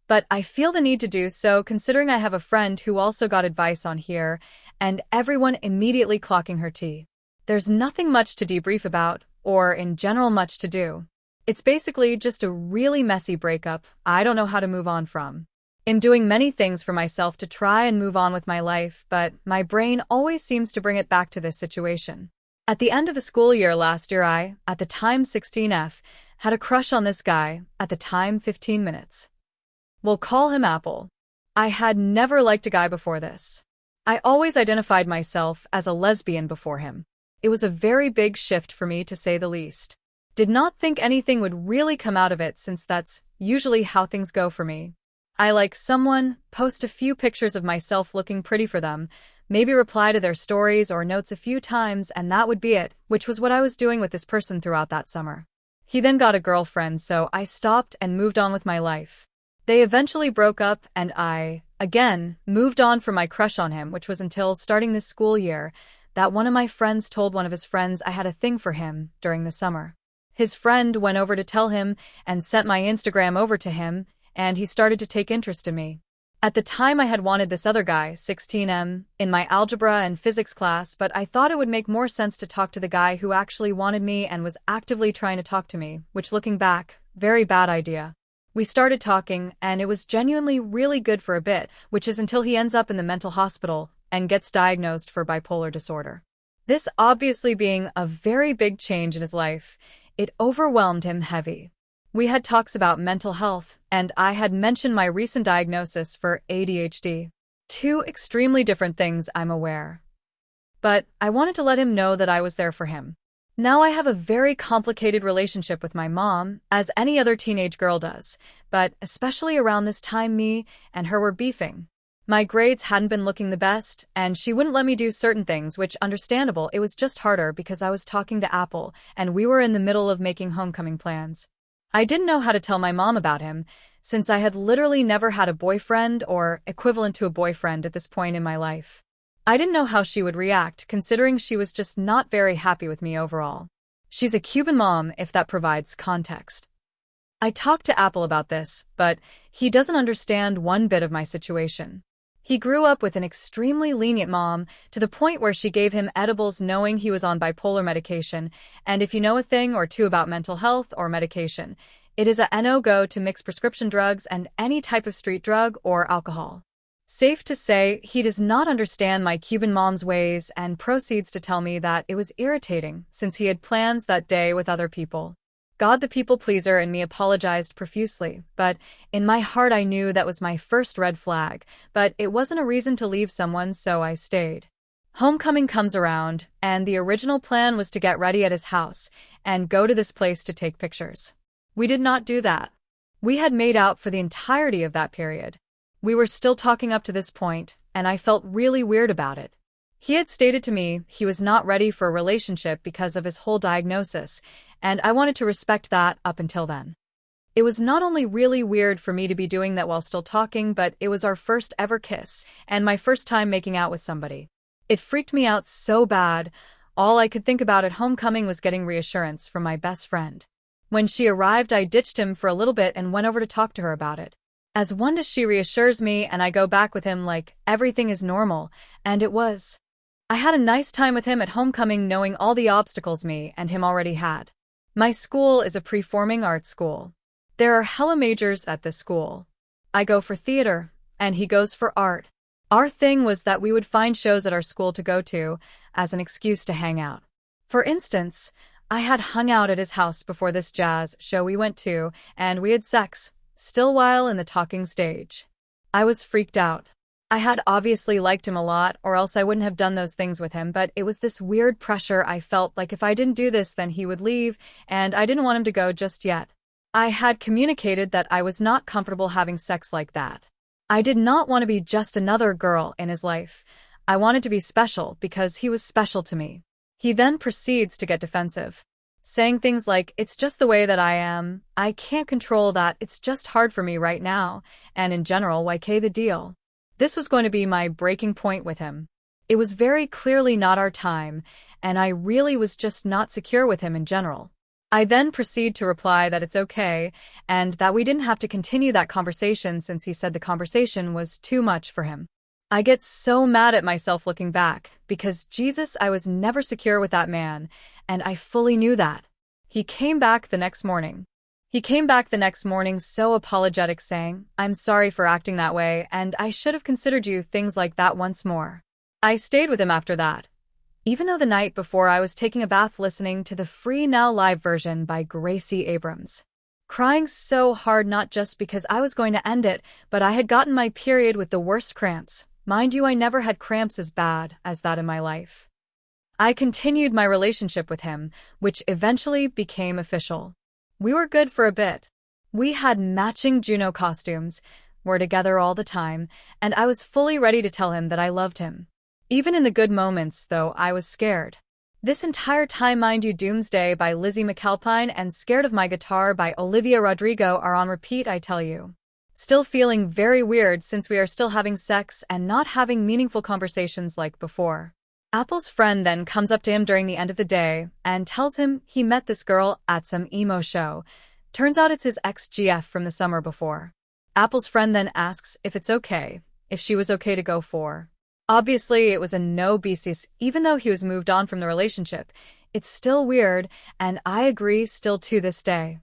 But I feel the need to do so considering I have a friend who also got advice on here, and everyone immediately clocking her tea. There's nothing much to debrief about, or in general much to do. It's basically just a really messy breakup I don't know how to move on from. I'm doing many things for myself to try and move on with my life, but my brain always seems to bring it back to this situation. At the end of the school year last year I, at the time 16F, had a crush on this guy, at the time 15 minutes. We'll call him Apple. I had never liked a guy before this. I always identified myself as a lesbian before him. It was a very big shift for me to say the least. Did not think anything would really come out of it since that's usually how things go for me. I like someone, post a few pictures of myself looking pretty for them, maybe reply to their stories or notes a few times, and that would be it, which was what I was doing with this person throughout that summer. He then got a girlfriend, so I stopped and moved on with my life. They eventually broke up, and I, again, moved on from my crush on him, which was until starting this school year, that one of my friends told one of his friends I had a thing for him during the summer. His friend went over to tell him and sent my Instagram over to him, and he started to take interest in me. At the time I had wanted this other guy, 16M, in my algebra and physics class, but I thought it would make more sense to talk to the guy who actually wanted me and was actively trying to talk to me, which looking back, very bad idea. We started talking, and it was genuinely really good for a bit, which is until he ends up in the mental hospital and gets diagnosed for bipolar disorder. This obviously being a very big change in his life, it overwhelmed him heavy. We had talks about mental health, and I had mentioned my recent diagnosis for ADHD. 2 extremely different things, I'm aware. But I wanted to let him know that I was there for him. Now I have a very complicated relationship with my mom, as any other teenage girl does, but especially around this time me and her were beefing. My grades hadn't been looking the best, and she wouldn't let me do certain things, which understandable, it was just harder because I was talking to Apple, and we were in the middle of making homecoming plans. I didn't know how to tell my mom about him, since I had literally never had a boyfriend or equivalent to a boyfriend at this point in my life. I didn't know how she would react, considering she was just not very happy with me overall. She's a Cuban mom, if that provides context. I talked to Apple about this, but he doesn't understand one bit of my situation. He grew up with an extremely lenient mom, to the point where she gave him edibles knowing he was on bipolar medication, and if you know a thing or two about mental health or medication, it is a no-go to mix prescription drugs and any type of street drug or alcohol. Safe to say, he does not understand my Cuban mom's ways and proceeds to tell me that it was irritating since he had plans that day with other people. God the people pleaser in me apologized profusely, but in my heart I knew that was my first red flag, but it wasn't a reason to leave someone, so I stayed. Homecoming comes around, and the original plan was to get ready at his house and go to this place to take pictures. We did not do that. We had made out for the entirety of that period. We were still talking up to this point, and I felt really weird about it. He had stated to me he was not ready for a relationship because of his whole diagnosis, and I wanted to respect that up until then. It was not only really weird for me to be doing that while still talking, but it was our first ever kiss, and my first time making out with somebody. It freaked me out so bad. All I could think about at homecoming was getting reassurance from my best friend. When she arrived, I ditched him for a little bit and went over to talk to her about it. As one does, she reassures me, and I go back with him like everything is normal, and it was. I had a nice time with him at homecoming, knowing all the obstacles me and him already had. My school is a performing arts school. There are hella majors at this school. I go for theater, and he goes for art. Our thing was that we would find shows at our school to go to as an excuse to hang out. For instance, I had hung out at his house before this jazz show we went to, and we had sex, still while in the talking stage. I was freaked out. I had obviously liked him a lot, or else I wouldn't have done those things with him, but it was this weird pressure. I felt like if I didn't do this, then he would leave, and I didn't want him to go just yet. I had communicated that I was not comfortable having sex like that. I did not want to be just another girl in his life. I wanted to be special because he was special to me. He then proceeds to get defensive, saying things like, "It's just the way that I am. I can't control that. It's just hard for me right now. And in general, YK the deal." This was going to be my breaking point with him. It was very clearly not our time, and I really was just not secure with him in general. I then proceed to reply that it's okay, and that we didn't have to continue that conversation since he said the conversation was too much for him. I get so mad at myself looking back, because Jesus, I was never secure with that man, and I fully knew that. He came back the next morning. So apologetic, saying, "I'm sorry for acting that way, and I should have considered you," things like that once more. I stayed with him after that. Even though the night before I was taking a bath listening to the Free Now live version by Gracie Abrams. Crying so hard, not just because I was going to end it, but I had gotten my period with the worst cramps. Mind you, I never had cramps as bad as that in my life. I continued my relationship with him, which eventually became official. We were good for a bit. We had matching Juno costumes, were together all the time, and I was fully ready to tell him that I loved him. Even in the good moments, though, I was scared. This entire time, mind you, Doomsday by Lizzie McAlpine and Scared of My Guitar by Olivia Rodrigo are on repeat, I tell you. Still feeling very weird since we are still having sex and not having meaningful conversations like before. Apple's friend then comes up to him during the end of the day and tells him he met this girl at some emo show. Turns out it's his ex-GF from the summer before. Apple's friend then asks if she was okay to go for. Obviously, it was a no basis, even though he was moved on from the relationship. It's still weird, and I agree still to this day.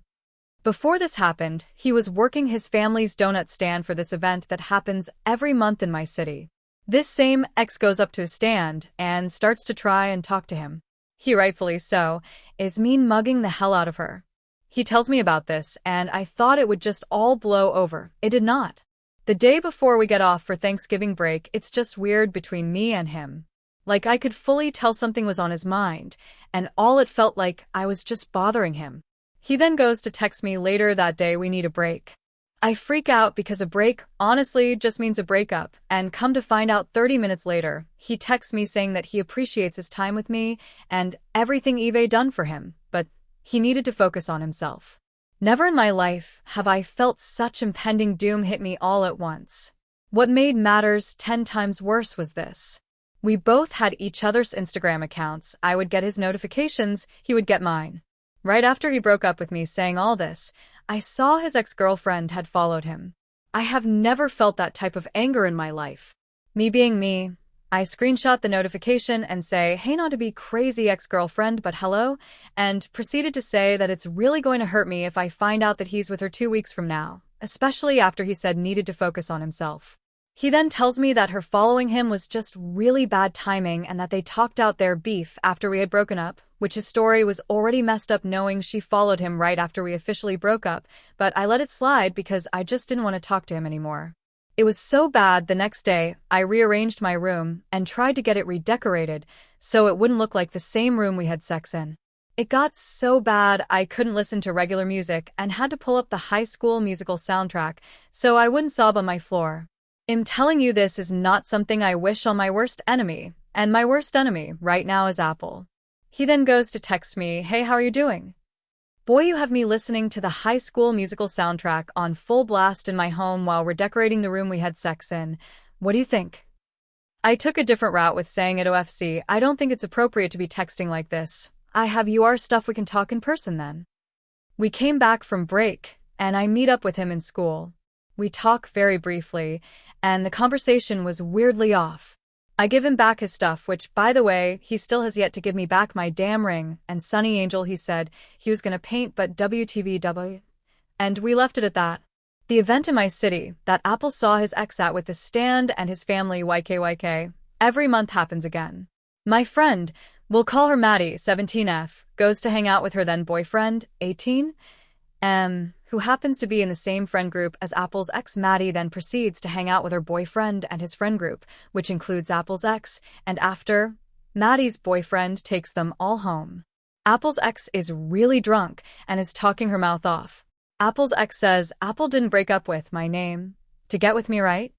Before this happened, he was working his family's donut stand for this event that happens every month in my city. This same ex goes up to his stand and starts to try and talk to him. He, rightfully so, is mean mugging the hell out of her. He tells me about this, and I thought it would just all blow over. It did not. The day before we get off for Thanksgiving break, it's just weird between me and him. Like I could fully tell something was on his mind, and all it felt like I was just bothering him. He then goes to text me later that day, "We need a break." I freak out because a break honestly just means a breakup, and come to find out 30 minutes later, he texts me saying that he appreciates his time with me and everything Eve done for him, but he needed to focus on himself. Never in my life have I felt such impending doom hit me all at once. What made matters 10 times worse was this. We both had each other's Instagram accounts. I would get his notifications, he would get mine. Right after he broke up with me saying all this, I saw his ex-girlfriend had followed him. I have never felt that type of anger in my life. Me being me, I screenshot the notification and say, "Hey, not to be crazy ex-girlfriend, but hello," and proceeded to say that it's really going to hurt me if I find out that he's with her 2 weeks from now, especially after he said needed to focus on himself. He then tells me that her following him was just really bad timing and that they talked out their beef after we had broken up, which his story was already messed up knowing she followed him right after we officially broke up, but I let it slide because I just didn't want to talk to him anymore. It was so bad the next day, I rearranged my room and tried to get it redecorated so it wouldn't look like the same room we had sex in. It got so bad I couldn't listen to regular music and had to pull up the High School Musical soundtrack so I wouldn't sob on my floor. I'm telling you this is not something I wish on my worst enemy, and my worst enemy right now is Apple. He then goes to text me, "Hey, how are you doing? Boy, you have me listening to the High School Musical soundtrack on full blast in my home while we're decorating the room we had sex in. What do you think?" I took a different route with saying at OFC, "I don't think it's appropriate to be texting like this. I have UR stuff, we can talk in person then." We came back from break, and I meet up with him in school. We talk very briefly, and the conversation was weirdly off. I give him back his stuff, which, by the way, he still has yet to give me back my damn ring, and Sunny Angel he said he was gonna paint but WTVW. And we left it at that. The event in my city that Apple saw his ex at with the stand and his family YKYK every month happens again. My friend, we'll call her Maddie, 17F, goes to hang out with her then boyfriend, 18, who happens to be in the same friend group as Apple's ex. Maddie then proceeds to hang out with her boyfriend and his friend group, which includes Apple's ex, and after, Maddie's boyfriend takes them all home. Apple's ex is really drunk and is talking her mouth off. Apple's ex says, "Apple didn't break up with my name to get with me, right?"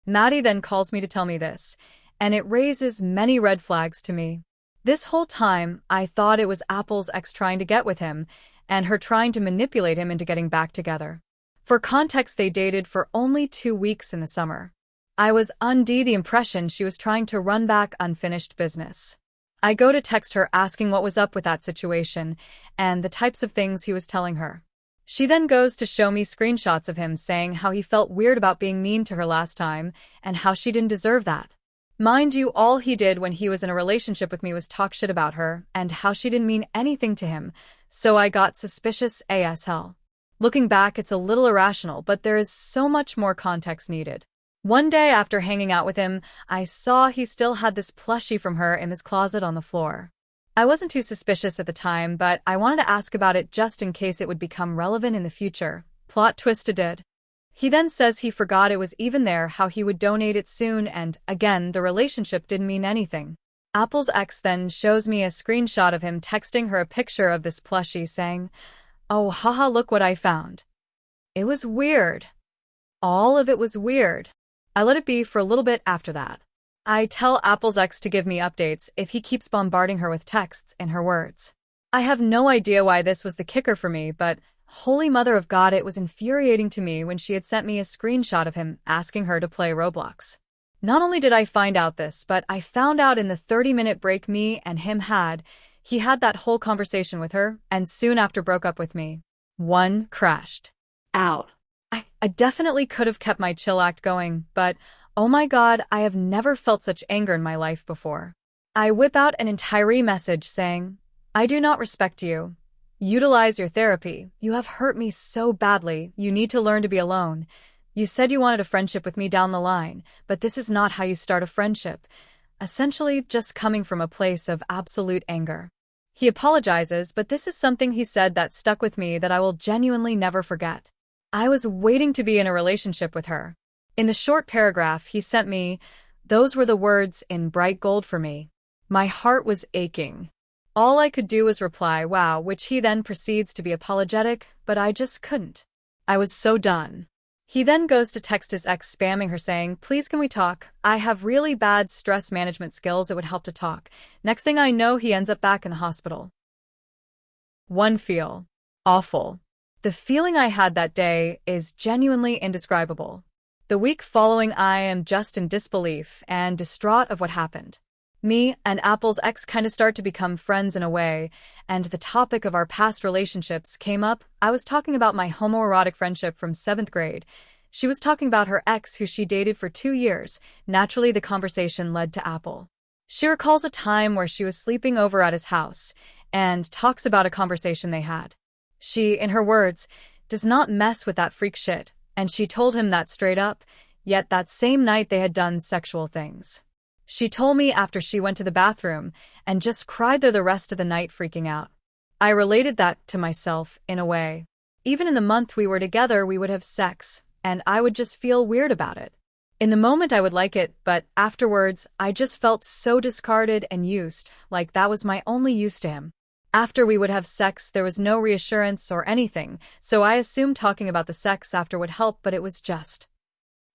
Maddie then calls me to tell me this, and it raises many red flags to me. This whole time, I thought it was Apple's ex trying to get with him, and her trying to manipulate him into getting back together. For context, they dated for only 2 weeks in the summer. I was under the impression she was trying to run back unfinished business. I go to text her asking what was up with that situation, and the types of things he was telling her. She then goes to show me screenshots of him saying how he felt weird about being mean to her last time, and how she didn't deserve that. Mind you, all he did when he was in a relationship with me was talk shit about her, and how she didn't mean anything to him, so I got suspicious as hell. Looking back, it's a little irrational, but there is so much more context needed. One day after hanging out with him, I saw he still had this plushie from her in his closet on the floor. I wasn't too suspicious at the time, but I wanted to ask about it just in case it would become relevant in the future. Plot twist, it did. He then says he forgot it was even there, how he would donate it soon, and, again, the relationship didn't mean anything. Apple's ex then shows me a screenshot of him texting her a picture of this plushie saying, "Oh haha, look what I found." It was weird. All of it was weird. I let it be for a little bit after that. I tell Apple's ex to give me updates if he keeps bombarding her with texts, in her words. I have no idea why this was the kicker for me, but holy mother of God, it was infuriating to me when she had sent me a screenshot of him asking her to play Roblox. Not only did I find out this, but I found out in the 30-minute break me and him had, he had that whole conversation with her, and soon after broke up with me. One crashed. Out. I definitely could have kept my chill act going, but oh my God, I have never felt such anger in my life before. I whip out an entire message saying, "I do not respect you. Utilize your therapy. You have hurt me so badly. You need to learn to be alone. You said you wanted a friendship with me down the line, but this is not how you start a friendship." Essentially, just coming from a place of absolute anger. He apologizes, but this is something he said that stuck with me that I will genuinely never forget. I was waiting to be in a relationship with her. In the short paragraph he sent me, those were the words in bright gold for me. My heart was aching. All I could do was reply, "Wow," which he then proceeds to be apologetic, but I just couldn't. I was so done. He then goes to text his ex spamming her saying, "Please can we talk? I have really bad stress management skills, it would help to talk." Next thing I know, he ends up back in the hospital. One feel. Awful. The feeling I had that day is genuinely indescribable. The week following, I am just in disbelief and distraught of what happened. Me and Apple's ex kind of start to become friends in a way, and the topic of our past relationships came up. I was talking about my homoerotic friendship from 7th grade. She was talking about her ex who she dated for 2 years. Naturally, the conversation led to Apple. She recalls a time where she was sleeping over at his house and talks about a conversation they had. She, in her words, does not mess with that freak shit, and she told him that straight up, yet that same night they had done sexual things. She told me after she went to the bathroom and just cried there the rest of the night freaking out. I related that to myself in a way. Even in the month we were together, we would have sex, and I would just feel weird about it. In the moment I would like it, but afterwards I just felt so discarded and used, like that was my only use to him. After we would have sex, there was no reassurance or anything, so I assumed talking about the sex after would help, but it was just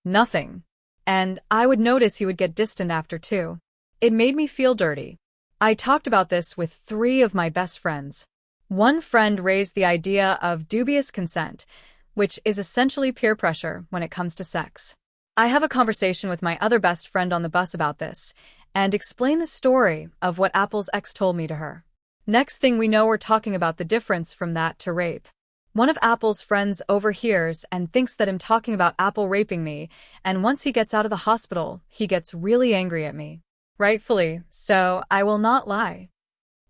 nothing. And I would notice he would get distant after too. It made me feel dirty. I talked about this with 3 of my best friends. One friend raised the idea of dubious consent, which is essentially peer pressure when it comes to sex. I have a conversation with my other best friend on the bus about this, and explain the story of what Apple's ex told me to her. Next thing we know, we're talking about the difference from that to rape. One of Apple's friends overhears and thinks that I'm talking about Apple raping me, and once he gets out of the hospital, he gets really angry at me. Rightfully so, I will not lie.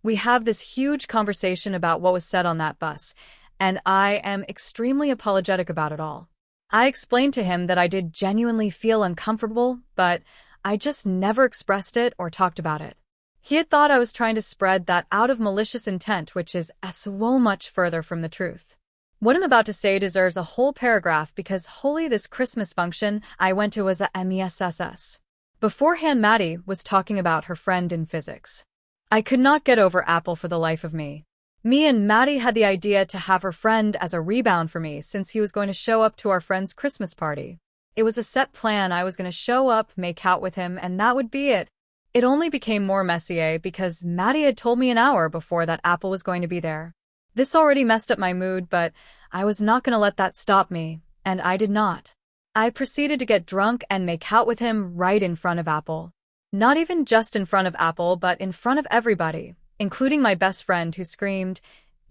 We have this huge conversation about what was said on that bus, and I am extremely apologetic about it all. I explained to him that I did genuinely feel uncomfortable, but I just never expressed it or talked about it. He had thought I was trying to spread that out of malicious intent, which is so much further from the truth. What I'm about to say deserves a whole paragraph because holy, this Christmas function I went to was a MESSS. Beforehand, Maddie was talking about her friend in physics. I could not get over Apple for the life of me. Me and Maddie had the idea to have her friend as a rebound for me since he was going to show up to our friend's Christmas party. It was a set plan. I was going to show up, make out with him, and that would be it. It only became more messier because Maddie had told me an hour before that Apple was going to be there. This already messed up my mood, but I was not going to let that stop me, and I did not. I proceeded to get drunk and make out with him right in front of Apple. Not even just in front of Apple, but in front of everybody, including my best friend who screamed,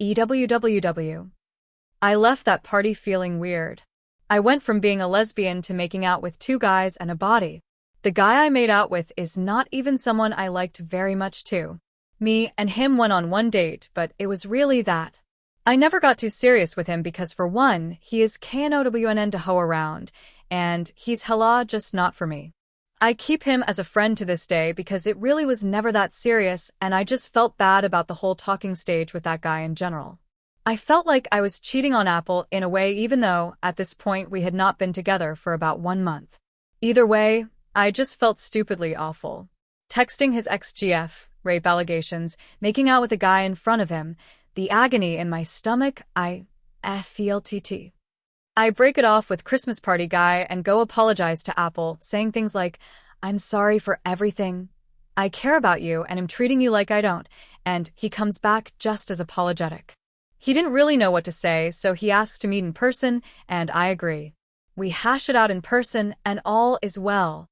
"EWWW." I left that party feeling weird. I went from being a lesbian to making out with 2 guys and a body. The guy I made out with is not even someone I liked very much too. Me and him went on one date, but it was really that. I never got too serious with him because for one, he is KNOWNN to hoe around, and he's hella just not for me. I keep him as a friend to this day because it really was never that serious and I just felt bad about the whole talking stage with that guy in general. I felt like I was cheating on Apple in a way even though, at this point, we had not been together for about 1 month. Either way, I just felt stupidly awful. Texting his ex-GF, rape allegations, making out with a guy in front of him, the agony in my stomach, I feel TT. I break it off with Christmas party guy and go apologize to Apple, saying things like, "I'm sorry for everything. I care about you and am treating you like I don't," and he comes back just as apologetic. He didn't really know what to say, so he asks to meet in person, and I agree. We hash it out in person, and all is well.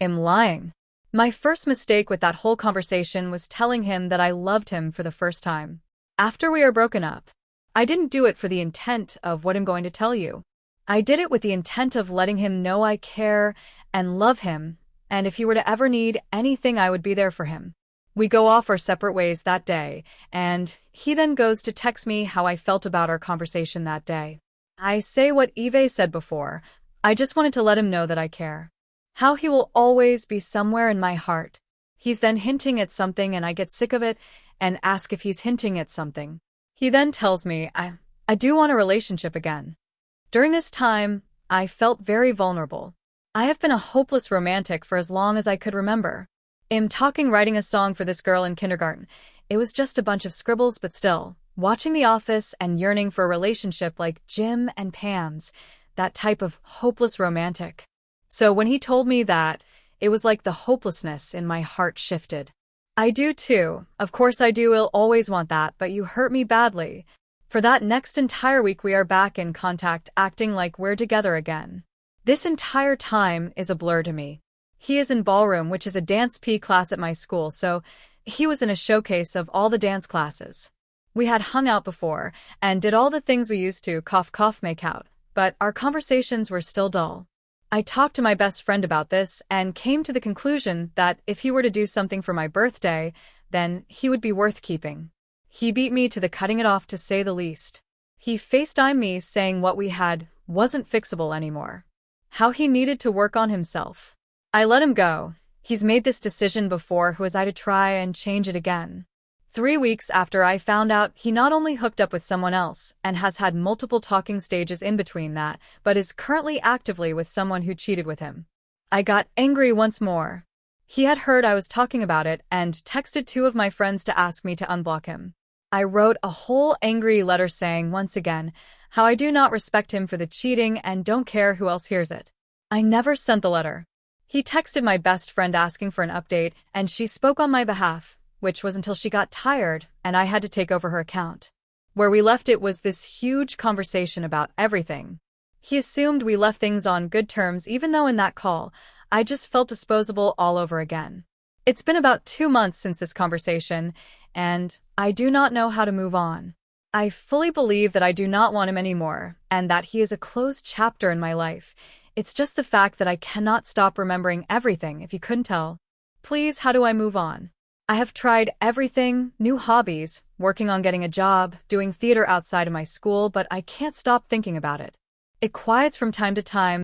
I'm lying. My first mistake with that whole conversation was telling him that I loved him for the first time. After we are broken up, I didn't do it for the intent of what I'm going to tell you. I did it with the intent of letting him know I care and love him, and if he were to ever need anything, I would be there for him. We go off our separate ways that day, and he then goes to text me how I felt about our conversation that day. I say what Eve said before. I just wanted to let him know that I care. How he will always be somewhere in my heart. He's then hinting at something and I get sick of it and ask if he's hinting at something. He then tells me I do want a relationship again. During this time, I felt very vulnerable. I have been a hopeless romantic for as long as I could remember. Writing a song for this girl in kindergarten. It was just a bunch of scribbles, but still, watching The Office and yearning for a relationship like Jim and Pam's, that type of hopeless romantic. So when he told me that, it was like the hopelessness in my heart shifted. I do too. Of course I do. I'll always want that, but you hurt me badly. For that next entire week we are back in contact, acting like we're together again. This entire time is a blur to me. He is in ballroom, which is a dance P class at my school, so he was in a showcase of all the dance classes. We had hung out before and did all the things we used to, cough cough, make out, but our conversations were still dull. I talked to my best friend about this and came to the conclusion that if he were to do something for my birthday, then he would be worth keeping. He beat me to the cutting it off, to say the least. He FaceTimed me saying what we had wasn't fixable anymore. How he needed to work on himself. I let him go. He's made this decision before, who was I to try and change it again? 3 weeks after I found out, he not only hooked up with someone else and has had multiple talking stages in between that, but is currently actively with someone who cheated with him. I got angry once more. He had heard I was talking about it and texted 2 of my friends to ask me to unblock him. I wrote a whole angry letter saying, once again, how I do not respect him for the cheating and don't care who else hears it. I never sent the letter. He texted my best friend asking for an update, and she spoke on my behalf, which was until she got tired and I had to take over her account. Where we left it was this huge conversation about everything. He assumed we left things on good terms, even though in that call, I just felt disposable all over again. It's been about 2 months since this conversation, and I do not know how to move on. I fully believe that I do not want him anymore, and that he is a closed chapter in my life. It's just the fact that I cannot stop remembering everything, if you couldn't tell. Please, how do I move on? I have tried everything, new hobbies, working on getting a job, doing theater outside of my school, but I can't stop thinking about it. It quiets from time to time.